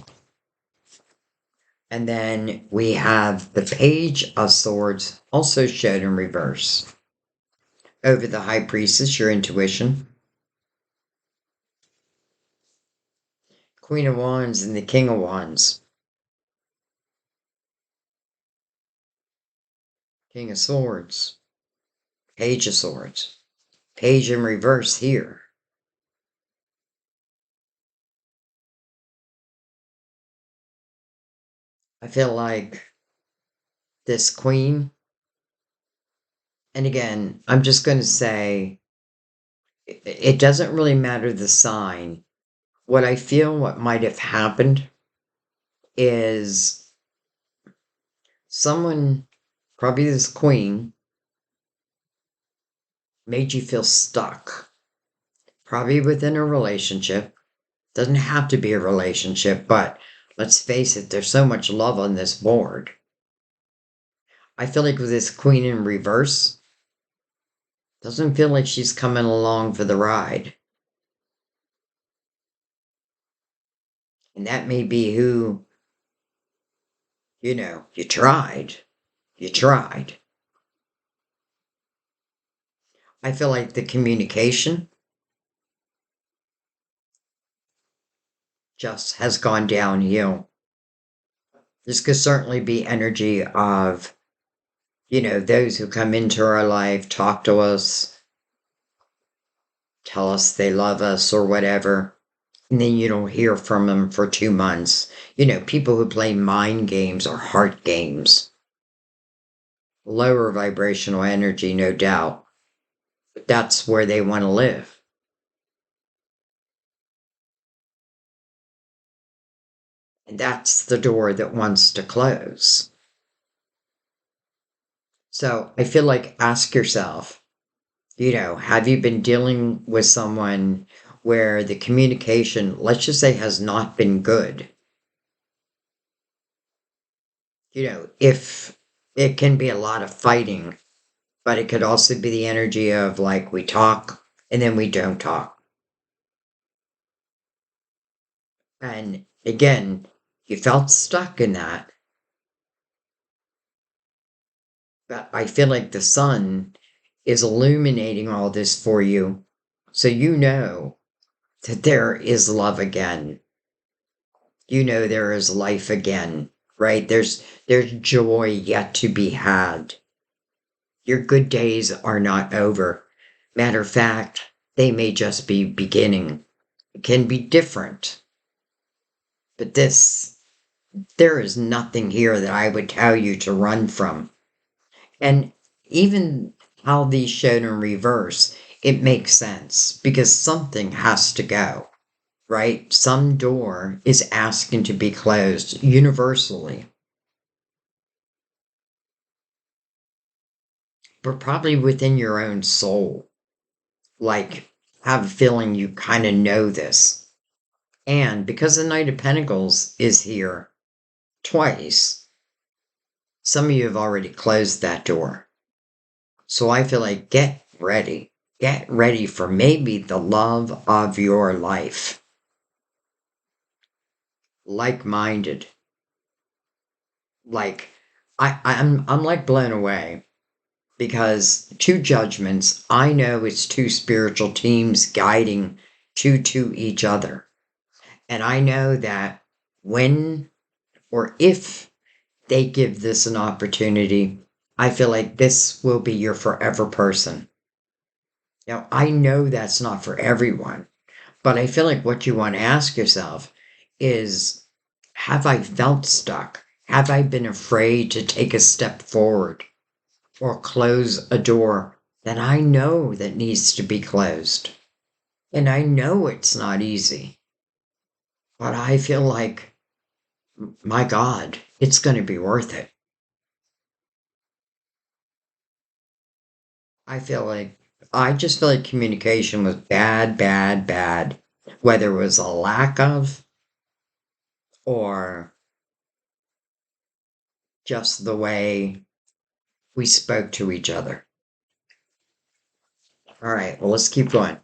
And then we have the Page of Swords, also showed in reverse over the High Priestess, your intuition. Queen of Wands and the King of Wands. King of Swords. Page of Swords. Page in reverse here. I feel like this Queen, and again, I'm just going to say it doesn't really matter the sign. What I feel what might have happened is someone, probably this Queen, made you feel stuck. Probably within a relationship. Doesn't have to be a relationship, but let's face it, there's so much love on this board. I feel like with this Queen in reverse, doesn't feel like she's coming along for the ride. And that may be who, you tried. You tried. I feel like the communication just has gone downhill. This could certainly be energy of, those who come into our life, talk to us, tell us they love us or whatever, and then you don't hear from them for 2 months. People who play mind games or heart games. Lower vibrational energy, no doubt. But that's where they want to live. And that's the door that wants to close. So I feel like ask yourself, have you been dealing with someone where the communication, let's just say, has not been good? If it can be a lot of fighting, but it could also be the energy of like we talk and then we don't talk. And again, you felt stuck in that. But I feel like the sun is illuminating all this for you. So you know that there is love again. There is life again, right? There's joy yet to be had. Your good days are not over. Matter of fact, they may just be beginning. It can be different. But there is nothing here that I would tell you to run from. And even how these showed in reverse, it makes sense because something has to go, right? Some door is asking to be closed universally. But probably within your own soul. like have a feeling you kind of know this. And because the Knight of Pentacles is here twice, some of you have already closed that door. So I feel like get ready. Get ready for maybe the love of your life. Like-minded. Like, I'm like blown away because two judgments, I know it's two spiritual teams guiding to each other. And I know that when or if they give this an opportunity, I feel like this will be your forever person. Now, I know that's not for everyone, but I feel like what you want to ask yourself is, have I felt stuck? Have I been afraid to take a step forward or close a door that I know that needs to be closed? And I know it's not easy, but I feel like, my God, it's going to be worth it. I just feel like communication was bad, bad, bad. Whether it was a lack of or just the way we spoke to each other. All right, well, let's keep going.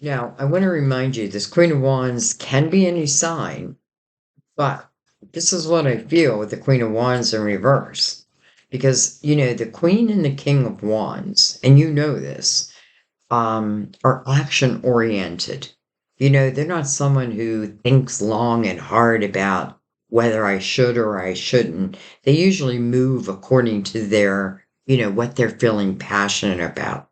Now, I want to remind you this Queen of Wands can be any sign, but this is what I feel with the Queen of Wands in reverse. Because, the Queen and the King of Wands, and you know this, are action oriented. They're not someone who thinks long and hard about whether I should or I shouldn't. They usually move according to their, what they're feeling passionate about.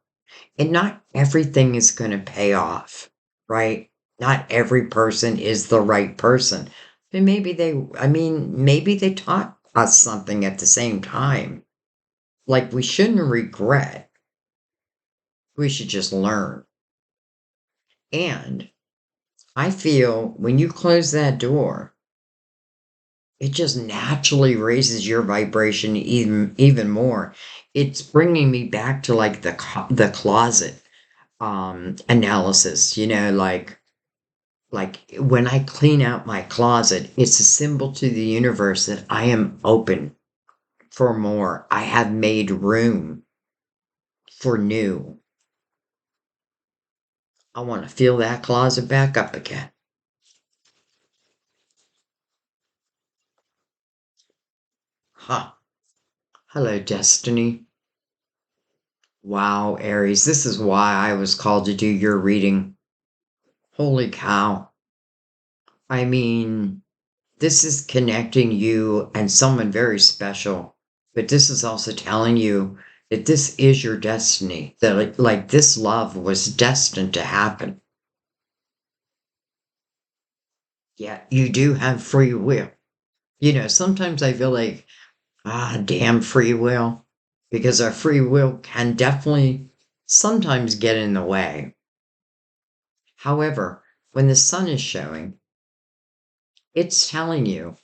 And not everything is going to pay off, right? Not every person is the right person. And maybe they taught us something at the same time. Like we shouldn't regret. We should just learn. And I feel when you close that door, it just naturally raises your vibration even more. It's bringing me back to like the closet analysis, like when I clean out my closet, it's a symbol to the universe that I am open for more. I have made room for new. I want to fill that closet back up again. Huh. Hello, Destiny. Wow, Aries, this is why I was called to do your reading. Holy cow. I mean, this is connecting you and someone very special, but this is also telling you that this is your destiny, that like this love was destined to happen. Yeah, you do have free will. Sometimes I feel like, damn free will, because our free will can definitely sometimes get in the way. However, when the sun is showing, it's telling you,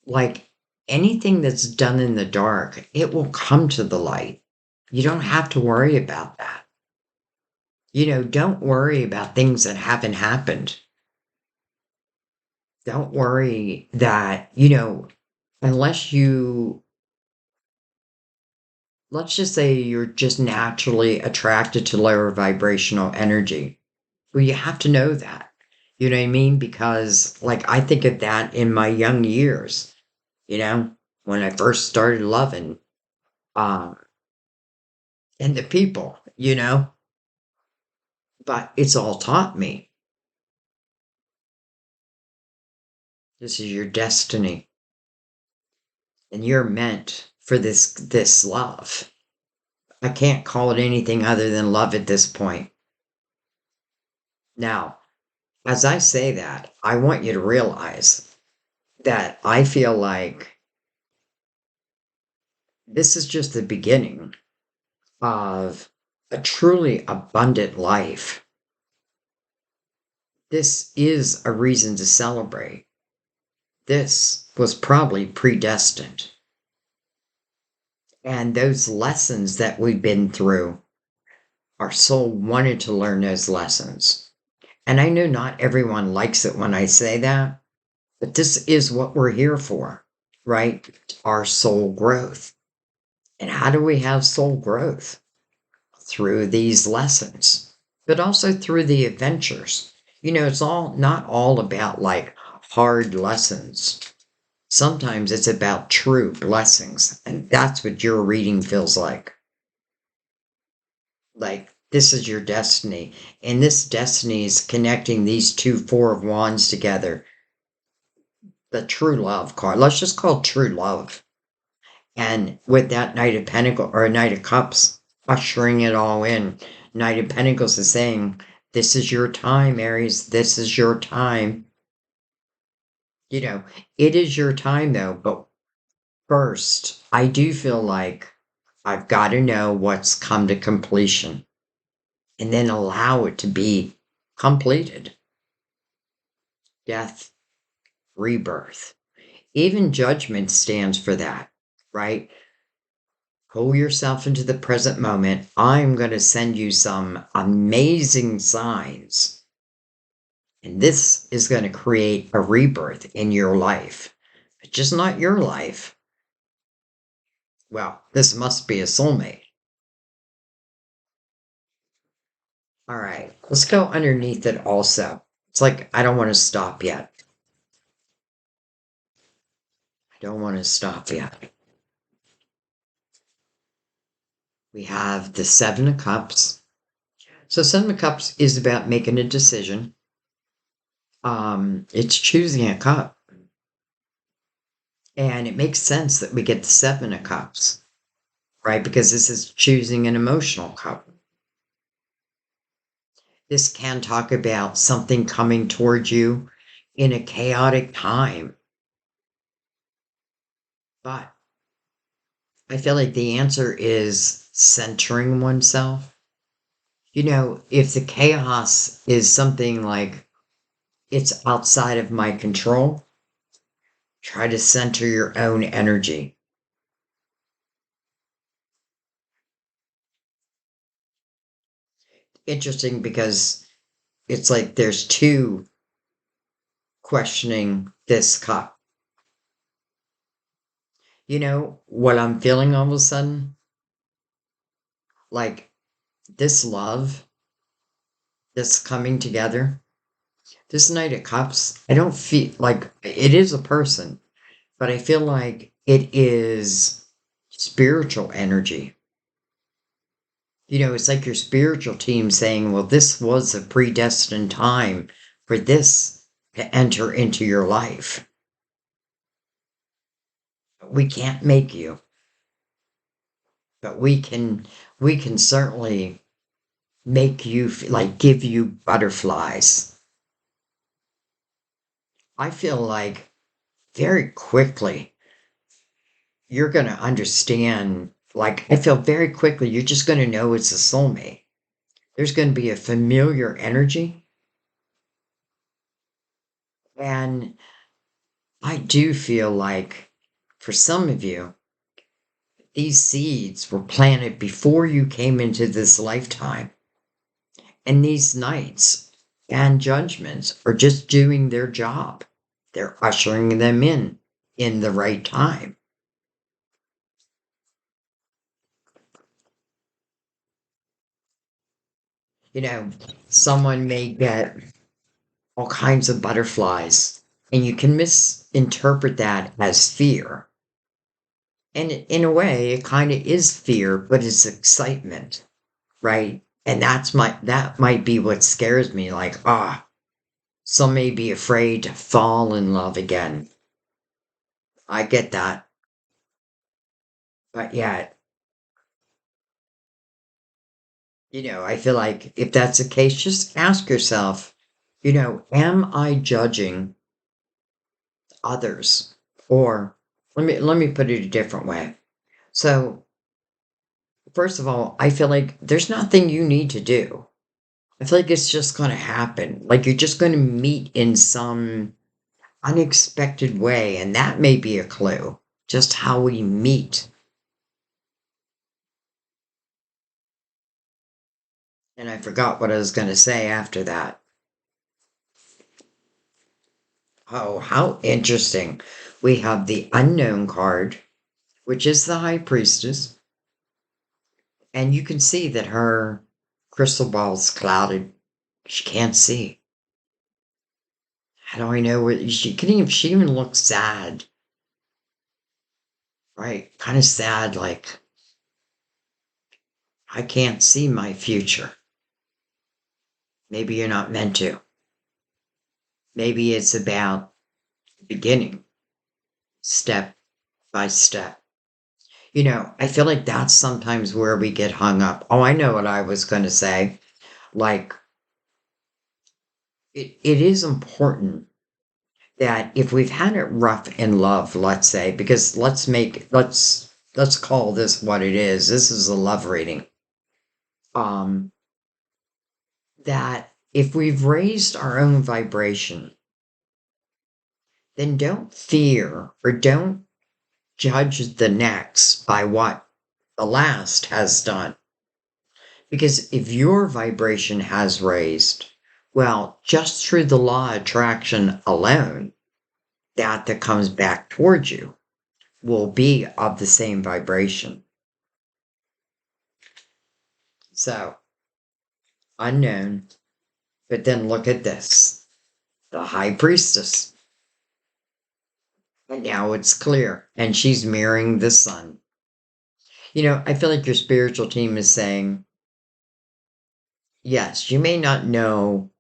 like anything that's done in the dark, it will come to the light. You don't have to worry about that. Don't worry about things that haven't happened. Don't worry that, unless let's just say you're just naturally attracted to lower vibrational energy. Well, you have to know that. You know what I mean? Because, like, I think of that in my young years, when I first started loving, um, and the people, but it's all taught me. This is your destiny, and you're meant for this love. I can't call it anything other than love at this point. Now, as I say that, I want you to realize that I feel like this is just the beginning of a truly abundant life. This is a reason to celebrate. this was probably predestined. And those lessons that we've been through, our soul wanted to learn those lessons. And I know not everyone likes it when I say that, but this is what we're here for, right? Our soul growth. And how do we have soul growth? Through these lessons, but also through the adventures. It's not all about like hard lessons. Sometimes it's about true blessings, and that's what your reading feels like. Like, this is your destiny, and this destiny is connecting these two Four of Wands together. The true love card. Let's just call it true love. And with that Knight of Pentacles or Knight of Cups, ushering it all in. Knight of Pentacles is saying, this is your time, Aries. This is your time. It is your time though, but first, I do feel like I've got to know what's come to completion and then allow it to be completed. Death, rebirth. Even judgment stands for that, right? Pull yourself into the present moment. I'm going to send you some amazing signs. And this is going to create a rebirth in your life. It's just not your life. Well, this must be a soulmate. All right, let's go underneath it also. It's like, I don't want to stop yet. I don't want to stop yet. We have the Seven of Cups. So Seven of Cups is about making a decision. It's choosing a cup. And it makes sense that we get the Seven of Cups, right? Because this is choosing an emotional cup. This can talk about something coming towards you in a chaotic time. But I feel like the answer is centering oneself. If the chaos is something like it's outside of my control, try to center your own energy. Interesting because it's like there's two questioning this cup. What I'm feeling all of a sudden? Like this love that's coming together, this Knight of Cups, I don't feel like it is a person, but I feel like it is spiritual energy. It's like your spiritual team saying, well, this was a predestined time for this to enter into your life. We can't make you, but we can certainly make you like give you butterflies. I feel like very quickly you're going to understand. Like, I feel very quickly you're just going to know it's a soulmate. There's going to be a familiar energy. And I do feel like for some of you, these seeds were planted before you came into this lifetime. And these nights and judgments are just doing their job. They're ushering them in the right time. Someone may get all kinds of butterflies, and you can misinterpret that as fear. And in a way, it kind of is fear, but it's excitement, right? And that might be what scares me. Like, some may be afraid to fall in love again. I get that. But yet, I feel like if that's the case, just ask yourself, am I judging others? Or let me put it a different way. So, first of all, I feel like there's nothing you need to do. I feel like it's just going to happen. Like you're just going to meet in some unexpected way. And that may be a clue, just how we meet. And I forgot what I was going to say after that. Oh, how interesting. We have the unknown card, which is the high priestess. And you can see that her crystal ball's clouded. She can't see. How do I know where she even looks sad? Right? Kind of sad, like I can't see my future. Maybe you're not meant to. Maybe it's about beginning, step by step. I feel like that's sometimes where we get hung up. Oh, I know what I was going to say. Like, it is important that if we've had it rough in love, let's say, because let's call this what it is. This is a love reading. Um, that if we've raised our own vibration, then don't fear or don't judge the next by what the last has done. Because if your vibration has raised, well, just through the law of attraction alone, that comes back towards you will be of the same vibration. So, unknown, but then look at this, the high priestess. And now it's clear, and she's mirroring the sun. I feel like your spiritual team is saying, yes, you may not know,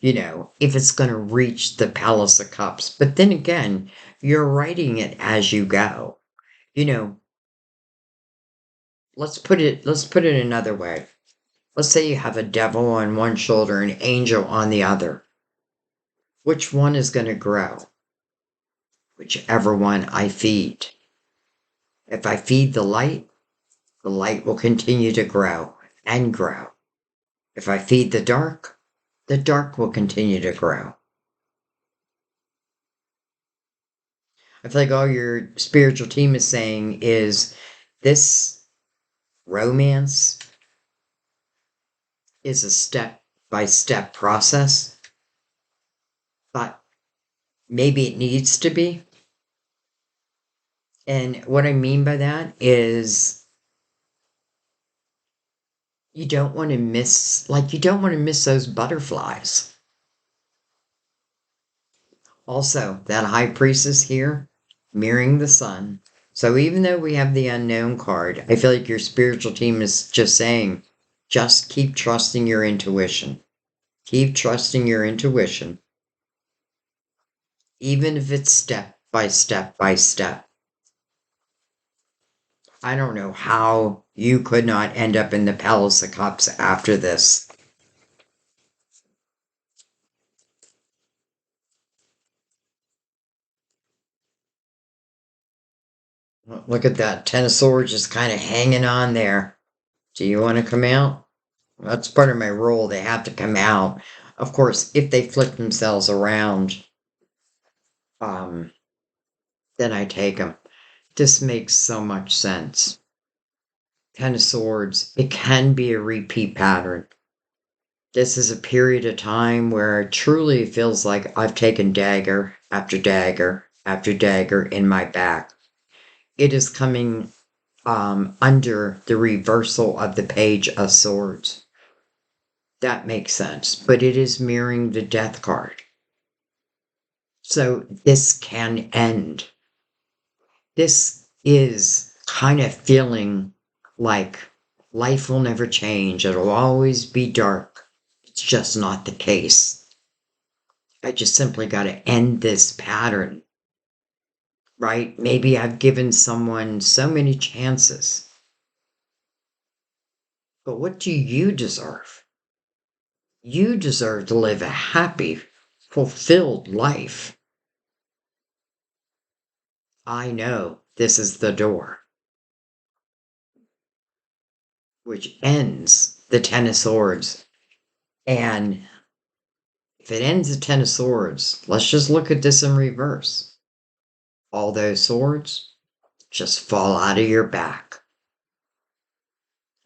if it's going to reach the Palace of Cups, but then again, you're writing it as you go. You know, let's put it another way. Let's say you have a devil on one shoulder and an angel on the other. Which one is going to grow? Whichever one I feed. If I feed the light will continue to grow and grow. If I feed the dark will continue to grow. I feel like all your spiritual team is saying is this romance is a step by step process, but maybe it needs to be. And what I mean by that is you don't want to miss those butterflies. Also, that high priestess here mirroring the sun. So even though we have the unknown card, I feel like your spiritual team is just saying, just keep trusting your intuition. Keep trusting your intuition. Even if it's step by step by step. I don't know how you could not end up in the Palace of Cups after this. Look at that. Ten of Swords just kind of hanging on there. Do you want to come out? That's part of my role. They have to come out. Of course, if they flip themselves around, um, then I take them. This makes so much sense. Ten of Swords, it can be a repeat pattern. This is a period of time where it truly feels like I've taken dagger after dagger after dagger in my back. It is coming under the reversal of the Page of Swords. That makes sense, but it is mirroring the Death card. So this can end. This is kind of feeling like life will never change. It'll always be dark. It's just not the case. I just simply got to end this pattern, right? Maybe I've given someone so many chances. But what do you deserve? You deserve to live a happy, fulfilled life. I know this is the door, which ends the Ten of Swords. And If it ends at Ten of Swords, let's just look at this in reverse. All those swords just fall out of your back.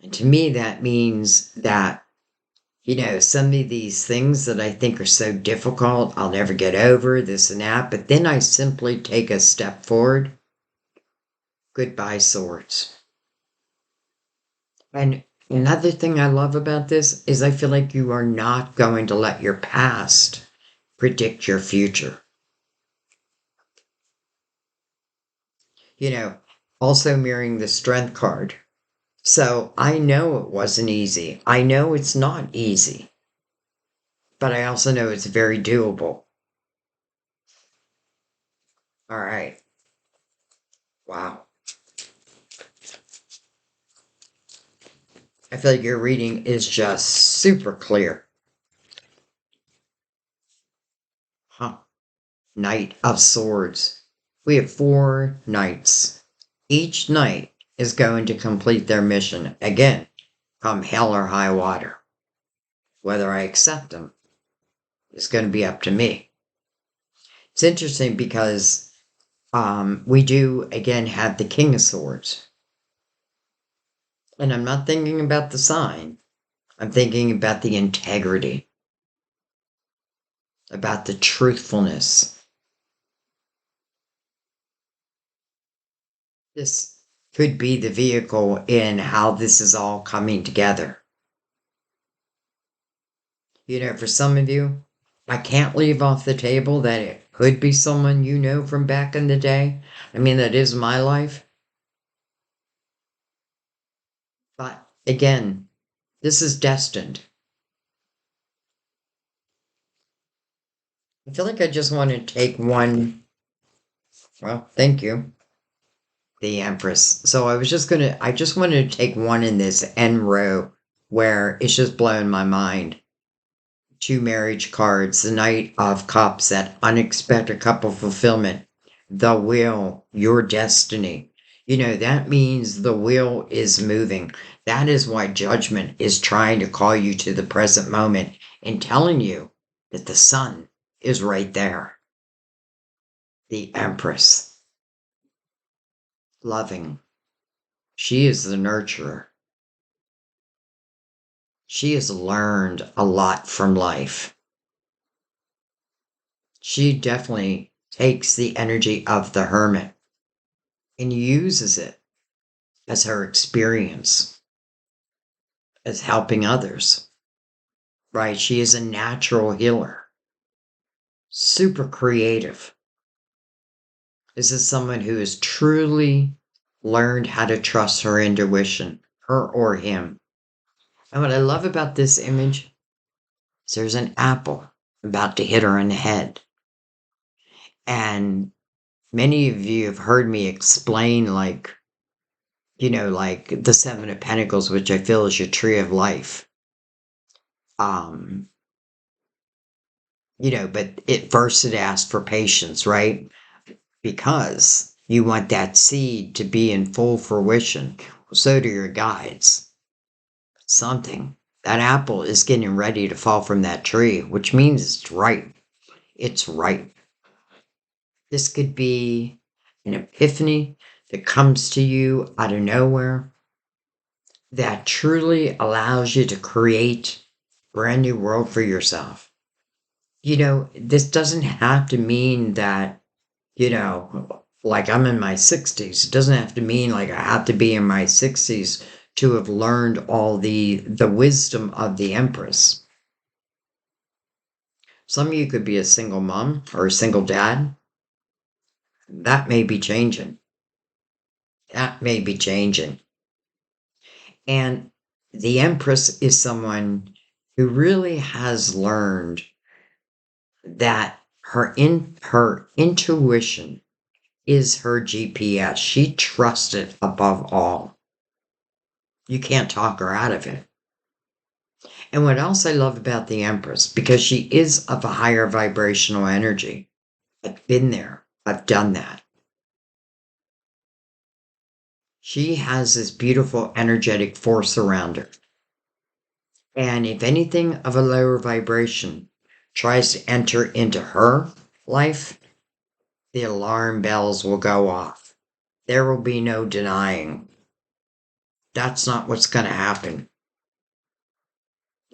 And to me, that means that, some of these things that I think are so difficult, I'll never get over, this and that, but then I simply take a step forward. Goodbye, swords. And another thing I love about this is I feel like you are not going to let your past predict your future. Also mirroring the strength card. So I know it wasn't easy. I know it's not easy. But I also know it's very doable. All right. Wow. I feel like your reading is just super clear. Huh. Knight of Swords. We have 4 knights. Each knight is going to complete their mission. Again, come hell or high water. Whether I accept them is going to be up to me. It's interesting because we do, again, have the King of Swords. And I'm not thinking about the sign. I'm thinking about the integrity, about the truthfulness. This could be the vehicle in how this is all coming together. For some of you, I can't leave off the table that it could be someone you know from back in the day. I mean, that is my life. But again, this is destined. I feel like I just want to take one. Well, thank you. The Empress. So I just wanted to take one in this end row where it's just blowing my mind. 2 marriage cards, the Knight of Cups, that unexpected couple fulfillment, the wheel, your destiny. That means the wheel is moving. That is why Judgment is trying to call you to the present moment and telling you that the sun is right there. The Empress. Loving. She is the nurturer. She has learned a lot from life. She definitely takes the energy of the Hermit and uses it as her experience, as helping others, right? She is a natural healer, super creative. This is someone who has truly learned how to trust her intuition, her or him. And what I love about this image is there's an apple about to hit her in the head. And many of you have heard me explain, like the 7 of Pentacles, which I feel is your tree of life. But at first it asks for patience, right? Because you want that seed to be in full fruition. So do your guides. Something. That apple is getting ready to fall from that tree, which means it's ripe. It's ripe. This could be an epiphany that comes to you out of nowhere that truly allows you to create a brand new world for yourself. This doesn't have to mean that, like I'm in my 60s. It doesn't have to mean like I have to be in my 60s to have learned all the wisdom of the Empress. Some of you could be a single mom or a single dad. That may be changing. That may be changing. And the Empress is someone who really has learned that her intuition is her GPS. She trusts it above all. You can't talk her out of it. And what else I love about the Empress, because she is of a higher vibrational energy. I've been there. I've done that. She has this beautiful energetic force around her. And if anything of a lower vibration, tries to enter into her life, the alarm bells will go off. There will be no denying. That's not what's going to happen.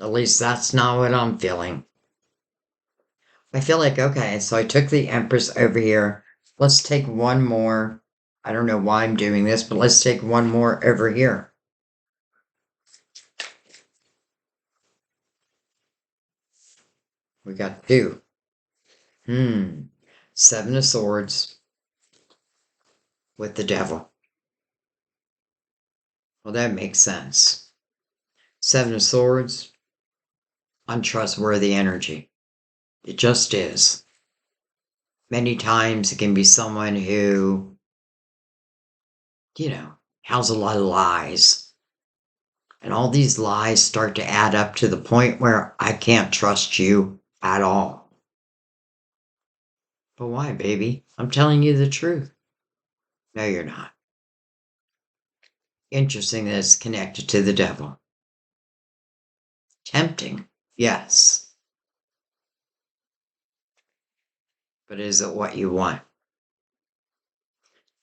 At least that's not what I'm feeling. I feel like, okay, so I took the Empress over here. Let's take one more. I don't know why I'm doing this, but let's take one more over here. We got two. Seven of Swords with the Devil. Well, that makes sense. Seven of Swords, untrustworthy energy. It just is. Many times it can be someone who, has a lot of lies. And all these lies start to add up to the point where I can't trust you at all. But why, baby? I'm telling you the truth. No, you're not. Interesting that it's connected to the devil. Tempting, yes. But is it what you want?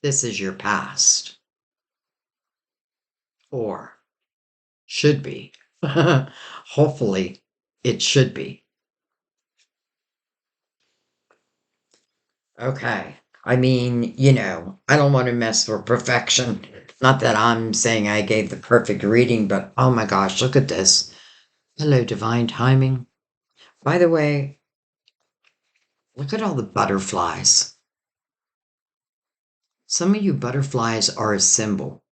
This is your past. Or should be. Hopefully, it should be. Okay. I mean, I don't want to mess with perfection. Not that I'm saying I gave the perfect reading, but oh my gosh, look at this. Hello, divine timing. By the way, look at all the butterflies. Some of you butterflies are a symbol.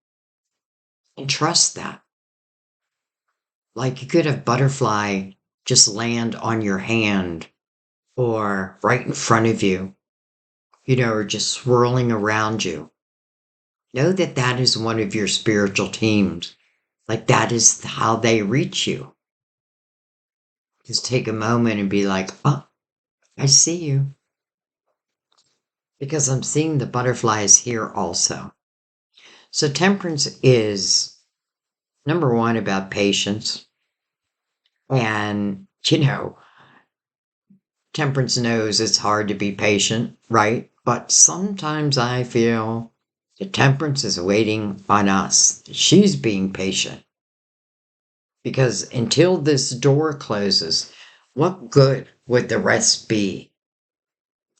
And trust that. Like you could have butterfly just land on your hand or right in front of you, or just swirling around you. Know that that is one of your spiritual teams. Like that is how they reach you. Just take a moment and be like, oh, I see you. Because I'm seeing the butterflies here also. So temperance is number one about patience. And, temperance knows it's hard to be patient, right? But sometimes I feel that temperance is waiting on us. She's being patient. Because until this door closes, what good would the rest be?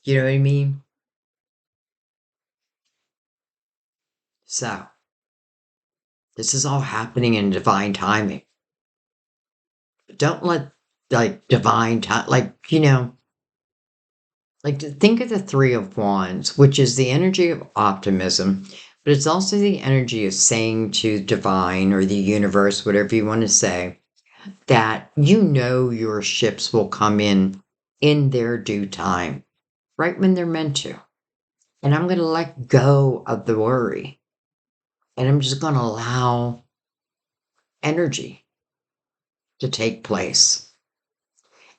You know what I mean? So, this is all happening in divine timing. Don't let, divine time, think of the Three of Wands, which is the energy of optimism, but it's also the energy of saying to divine or the universe, whatever you want to say, that your ships will come in their due time, right when they're meant to. And I'm going to let go of the worry. And I'm just going to allow energy to take place.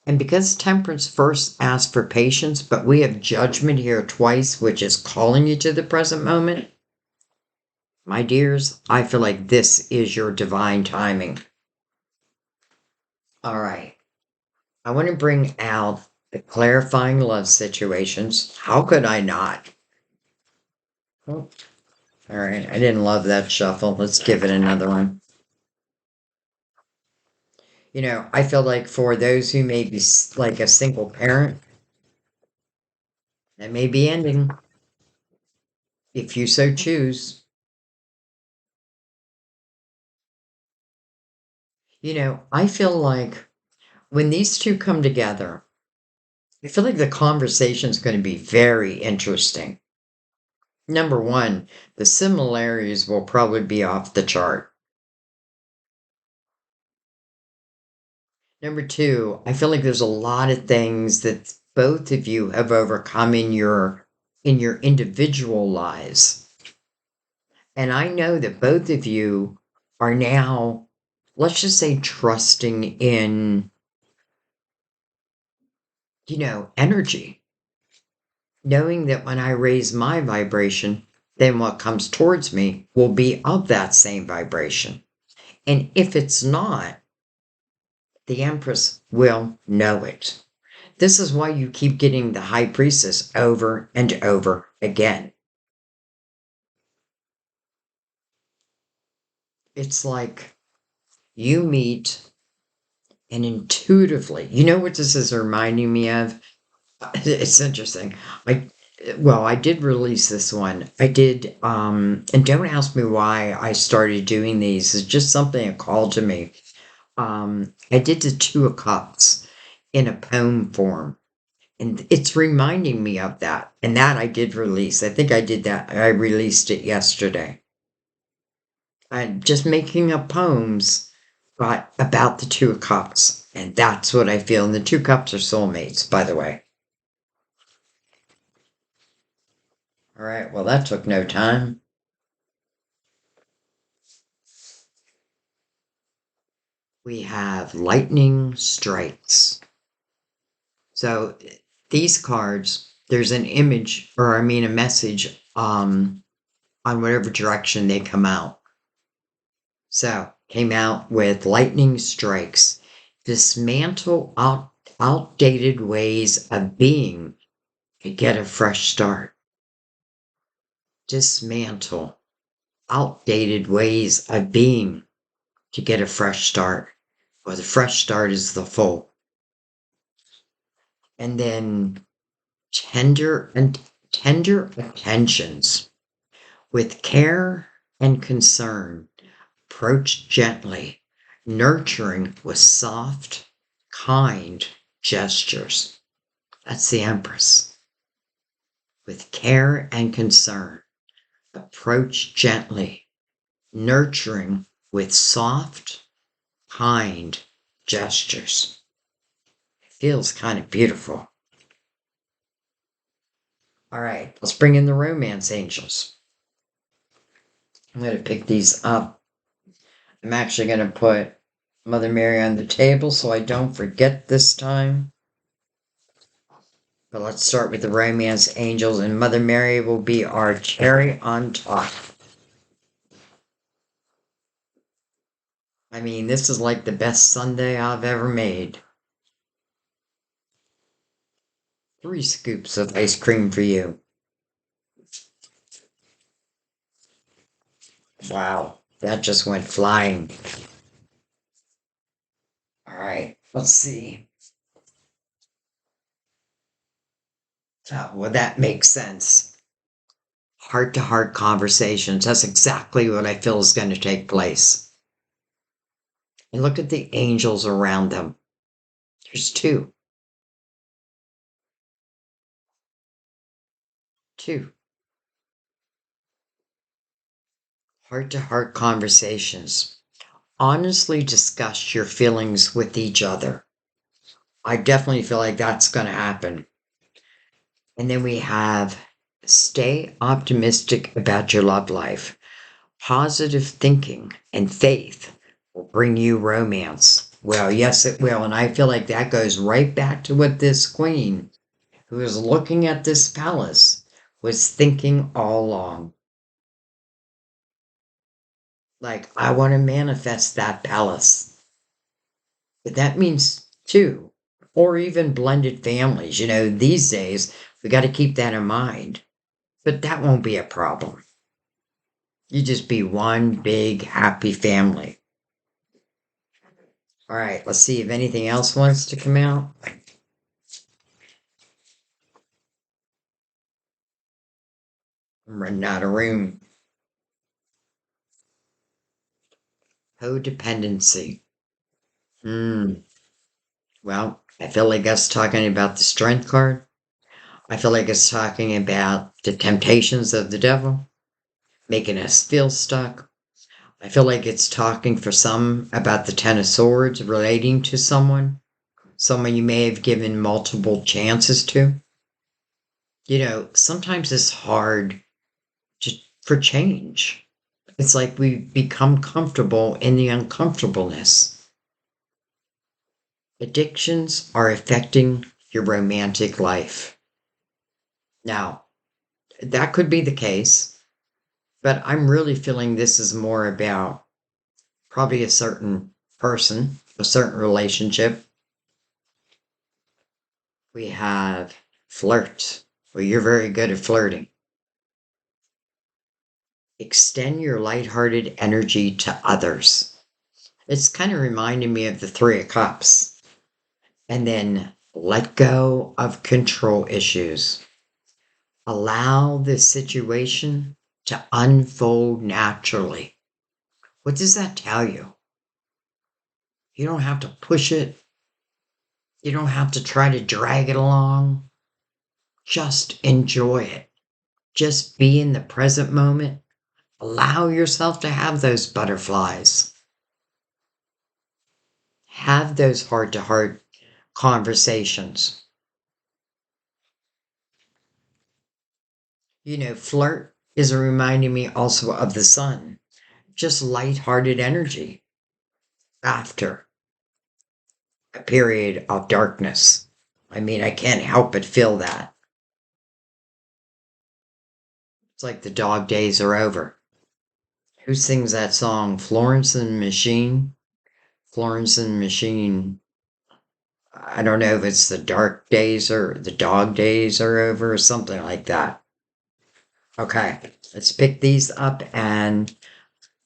And because temperance first asks for patience, but we have judgment here twice, which is calling you to the present moment, my dears, I feel like this is your divine timing. All right. I want to bring out the clarifying love situations. How could I not? Oh, all right. I didn't love that shuffle. Let's give it another one. I feel like for those who may be like a single parent, that may be ending if you so choose. I feel like when these two come together, I feel like the conversation is going to be very interesting. Number one, the similarities will probably be off the chart. Number two, I feel like there's a lot of things that both of you have overcome in your individual lives. And I know that both of you are now, let's just say, trusting in, energy. Knowing that when I raise my vibration, then what comes towards me will be of that same vibration. And if it's not, the Empress will know it. This is why you keep getting the High Priestess over and over again. It's like you meet and intuitively, you know what this is reminding me of? It's interesting. I I did release this one. I did and don't ask me why I started doing these. It's just something that called to me. I did the Two of Cups in a poem form. And it's reminding me of that. And that I did release. I think I did that. I released it yesterday. I'm just making up poems, but about the Two of Cups. And that's what I feel. And the Two Cups are soulmates, by the way. All right. Well, that took no time. We have lightning strikes. So these cards, there's an image, or I mean a message on whatever direction they come out. So came out with lightning strikes. Dismantle outdated ways of being to get a fresh start. Dismantle outdated ways of being to get a fresh start. Well, the fresh start is the full. And then tender attentions with care and concern. Approach gently, nurturing with soft, kind gestures. That's the Empress. With care and concern, approach gently, nurturing with soft, kind gestures. It feels kind of beautiful. All right, let's bring in the romance angels. I'm going to pick these up. I'm actually going to put Mother Mary on the table so I don't forget this time. But let's start with the romance angels, and Mother Mary will be our cherry on top. I mean, this is like the best sundae I've ever made. 3 scoops of ice cream for you. Wow, that just went flying. All right, let's see. Oh, well, that makes sense. Heart to heart conversations. That's exactly what I feel is going to take place. And look at the angels around them. There's 2. 2. Heart to heart conversations. Honestly discuss your feelings with each other. I definitely feel like that's going to happen. And then we have stay optimistic about your love life. Positive thinking and faith will bring you romance. Well, yes, it will. And I feel like that goes right back to what this queen who is looking at this palace was thinking all along. Like, I want to manifest that palace. But that means 2, or even blended families. These days, we got to keep that in mind. But that won't be a problem. You just be one big happy family. All right, let's see if anything else wants to come out. I'm running out of room. Codependency. Well, I feel like that's talking about the strength card. I feel like it's talking about the temptations of the devil, making us feel stuck. I feel like it's talking for some about the Ten of Swords relating to someone you may have given multiple chances to. Sometimes it's hard for change. It's like we become comfortable in the uncomfortableness. Addictions are affecting your romantic life. Now, that could be the case, but I'm really feeling this is more about probably a certain person, a certain relationship. We have flirt. Well, you're very good at flirting. Extend your lighthearted energy to others. It's kind of reminding me of the Three of Cups. And then let go of control issues. Allow the situation to unfold naturally. What does that tell you? You don't have to push it. You don't have to try to drag it along. Just enjoy it. Just be in the present moment. Allow yourself to have those butterflies. Have those heart to heart conversations. Flirt is reminding me also of the sun. Just lighthearted energy after a period of darkness. I mean, I can't help but feel that. It's like the dog days are over. Who sings that song? Florence and the Machine? Florence and the Machine. I don't know if it's the dark days or the dog days are over or something like that. Okay, let's pick these up and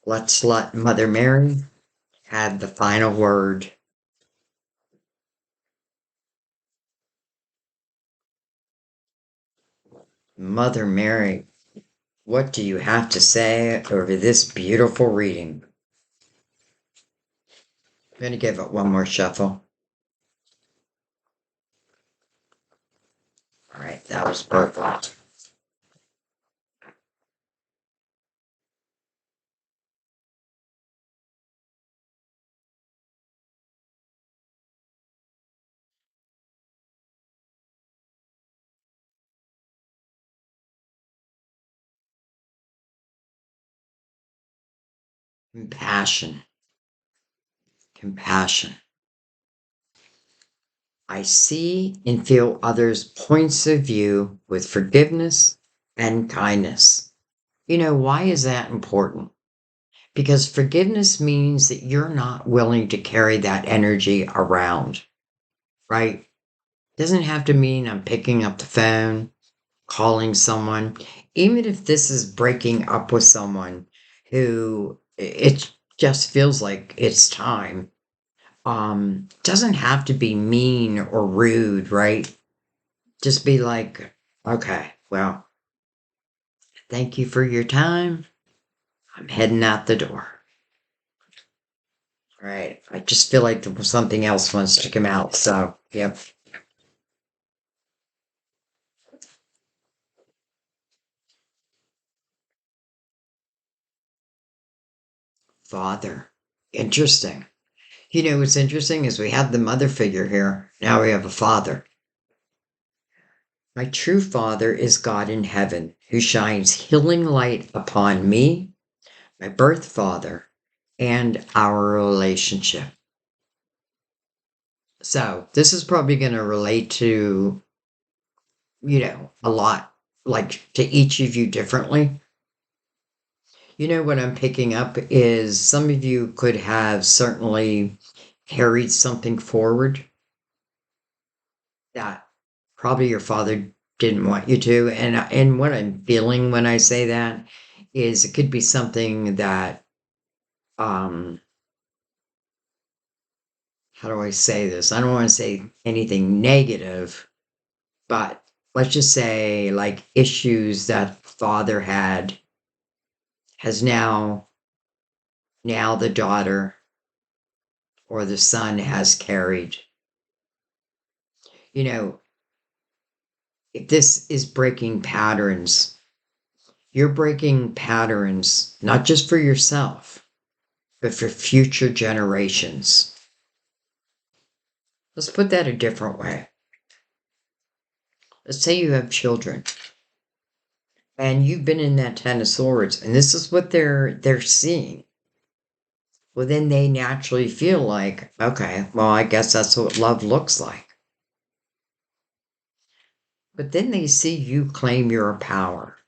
let's let Mother Mary have the final word. Mother Mary, what do you have to say over this beautiful reading? I'm going to give it one more shuffle. All right, that was perfect. Compassion. Compassion. I see and feel others' points of view with forgiveness and kindness. Why is that important? Because forgiveness means that you're not willing to carry that energy around, right? Doesn't have to mean I'm picking up the phone, calling someone, even if this is breaking up with someone who it just feels like it's time. Doesn't have to be mean or rude, right? Just be like, okay, well, thank you for your time. I'm heading out the door. Right. I just feel like there was something else wants to come out. So, yep. Father. Interesting. What's interesting is we have the mother figure here. Now we have a father. My true father is God in heaven, who shines healing light upon me, my birth father, and our relationship. So this is probably going to relate to, a lot, like to each of you differently. What I'm picking up is some of you could have certainly carried something forward that probably your father didn't want you to. And what I'm feeling when I say that is it could be something that um how do I say this? I don't want to say anything negative, but let's just say like issues that father had has now the daughter or the son has carried. You know, if this is breaking patterns, you're breaking patterns not just for yourself, but for future generations. Let's put that a different way. Let's say you have children and you've been in that Ten of Swords and this is what they're seeing. Well, then they naturally feel like, okay, well, I guess that's what love looks like. But then they see you claim your power,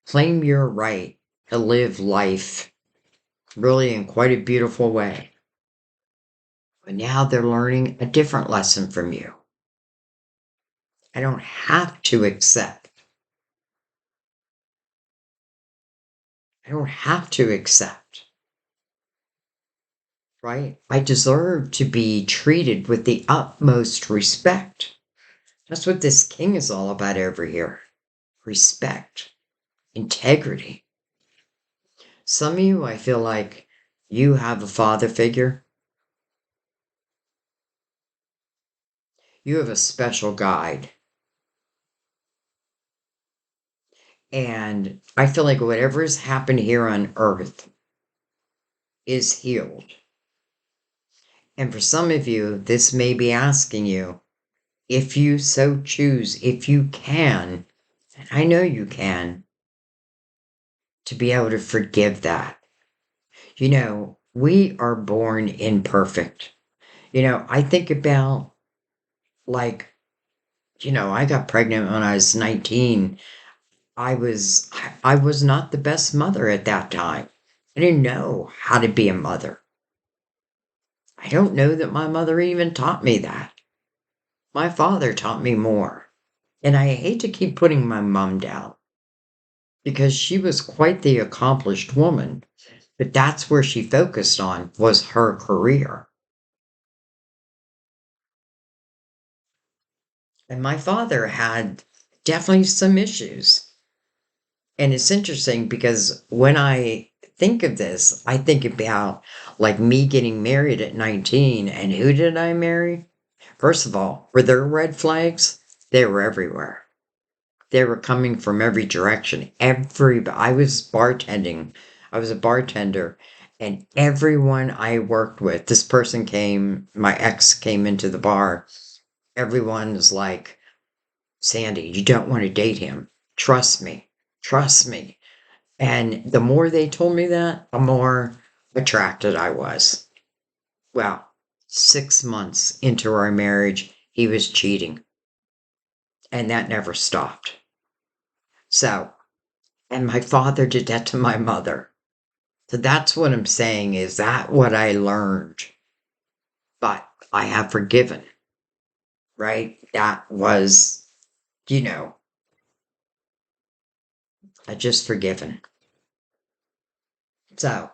claim your right to live life really in quite a beautiful way. But now they're learning a different lesson from you. I don't have to accept. I don't have to accept. Right? I deserve to be treated with the utmost respect. That's what this king is all about over here. Respect, integrity. Some of you, I feel like you have a father figure. You have a special guide. And I feel like whatever has happened here on earth is healed. And for some of you, this may be asking you, if you so choose, if you can, and I know you can, to be able to forgive that. You know, we are born imperfect. You know, I think about like, I got pregnant when I was 19. I was not the best mother at that time. I didn't know how to be a mother. I don't know that my mother even taught me that. My father taught me more. And I hate to keep putting my mom down because she was quite the accomplished woman, but that's where she focused on was her career. And my father had definitely some issues. And it's interesting because when I think of this, I think about like me getting married at 19 and who did I marry? First of all, were there red flags? They were everywhere. They were coming from every direction. I was bartending. I was a bartender, and everyone I worked with, this person came, my ex came into the bar. Everyone was like, Sandy, you don't want to date him. Trust me. Trust me. And the more they told me that, the more attracted I was. Well, 6 months into our marriage, he was cheating. And that never stopped. So, and my father did that to my mother. So that's what I'm saying is that what I learned. But I have forgiven, right? That was, you know, I just forgiven. So,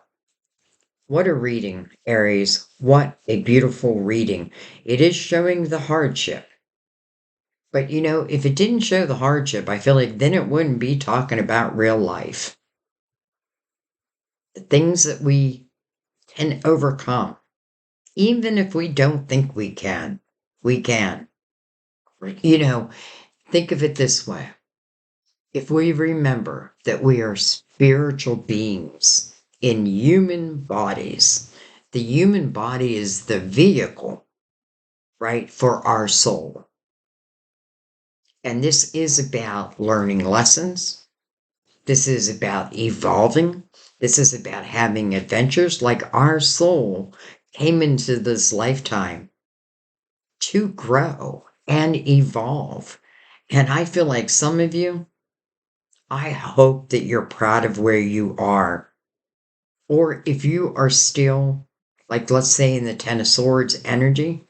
what a reading, Aries. What a beautiful reading. It is showing the hardship. But if it didn't show the hardship, I feel like then it wouldn't be talking about real life. The things that we can overcome, even if we don't think we can, we can. Think of it this way. If we remember that we are spiritual beings in human bodies, the human body is the vehicle, right, for our soul. And this is about learning lessons. This is about evolving. This is about having adventures. Like our soul came into this lifetime to grow and evolve. And I feel like some of you, I hope that you're proud of where you are. Or if you are still, like, let's say in the Ten of Swords energy,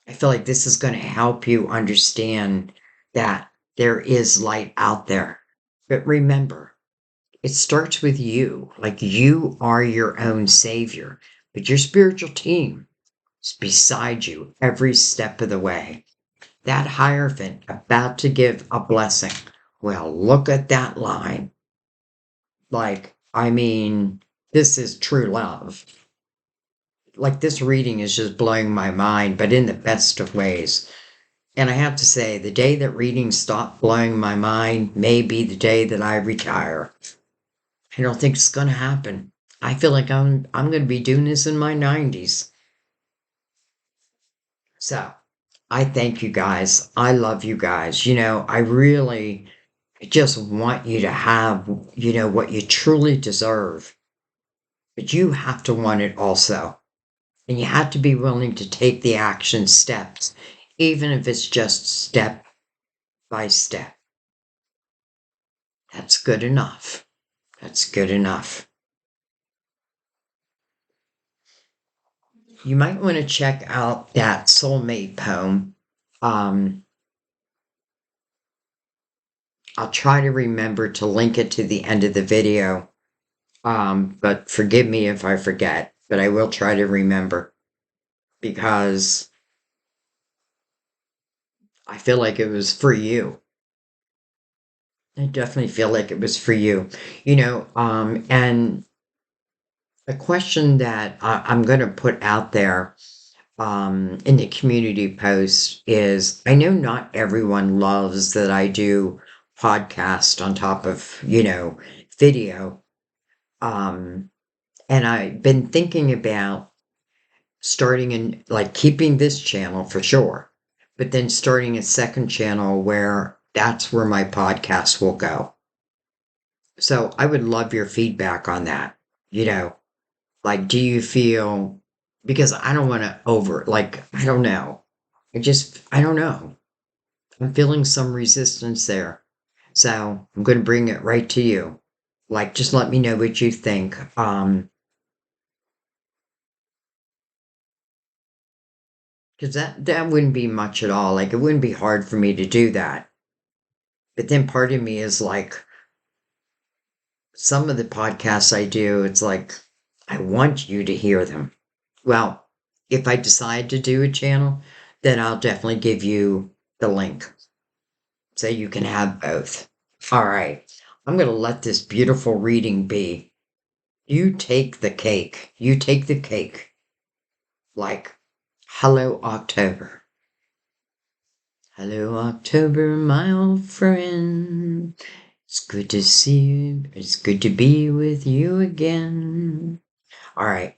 I feel like this is going to help you understand that there is light out there. But remember, it starts with you. Like you are your own savior, but your spiritual team is beside you every step of the way. That Hierophant about to give a blessing. Well, look at that line. Like, I mean, this is true love. Like, this reading is just blowing my mind, but in the best of ways. And I have to say, the day that readings stop blowing my mind may be the day that I retire. I don't think it's going to happen. I feel like I'm going to be doing this in my 90s. So, I thank you guys. I love you guys. I really just want you to have, what you truly deserve. But you have to want it also. And you have to be willing to take the action steps, even if it's just step by step. That's good enough. That's good enough. You might want to check out that Soulmate poem. Um, I'll try to remember to link it to the end of the video. But forgive me if I forget, but I will try to remember because I feel like it was for you. I definitely feel like it was for you, and a question that I'm going to put out there in the community post is I know not everyone loves that I do podcast on top of, video. Um, and I've been thinking about starting in like keeping this channel for sure, but then starting a second channel where that's where my podcast will go. So I would love your feedback on that. You know, like, do you feel, because I don't want to I don't know. I don't know. I'm feeling some resistance there. So I'm going to bring it right to you. Like, just let me know what you think. Because that wouldn't be much at all. Like, it wouldn't be hard for me to do that. But then part of me is like, some of the podcasts I do, it's like, I want you to hear them. Well, if I decide to do a channel, then I'll definitely give you the link so you can have both. All right. I'm going to let this beautiful reading be. You take the cake. You take the cake. Like, hello, October. Hello, October, my old friend. It's good to see you. It's good to be with you again. All right.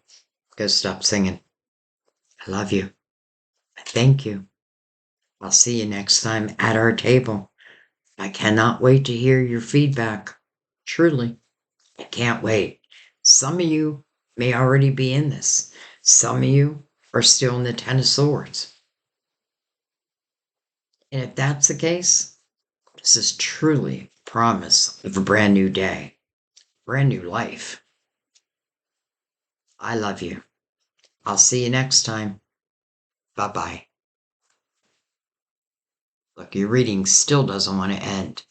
Go stop singing. I love you. I thank you. I'll see you next time at our table. I cannot wait to hear your feedback. Truly, I can't wait. Some of you may already be in this. Some of you are still in the Ten of Swords. And if that's the case, this is truly a promise of a brand new day, brand new life. I love you. I'll see you next time. Bye-bye. Look, your reading still doesn't want to end.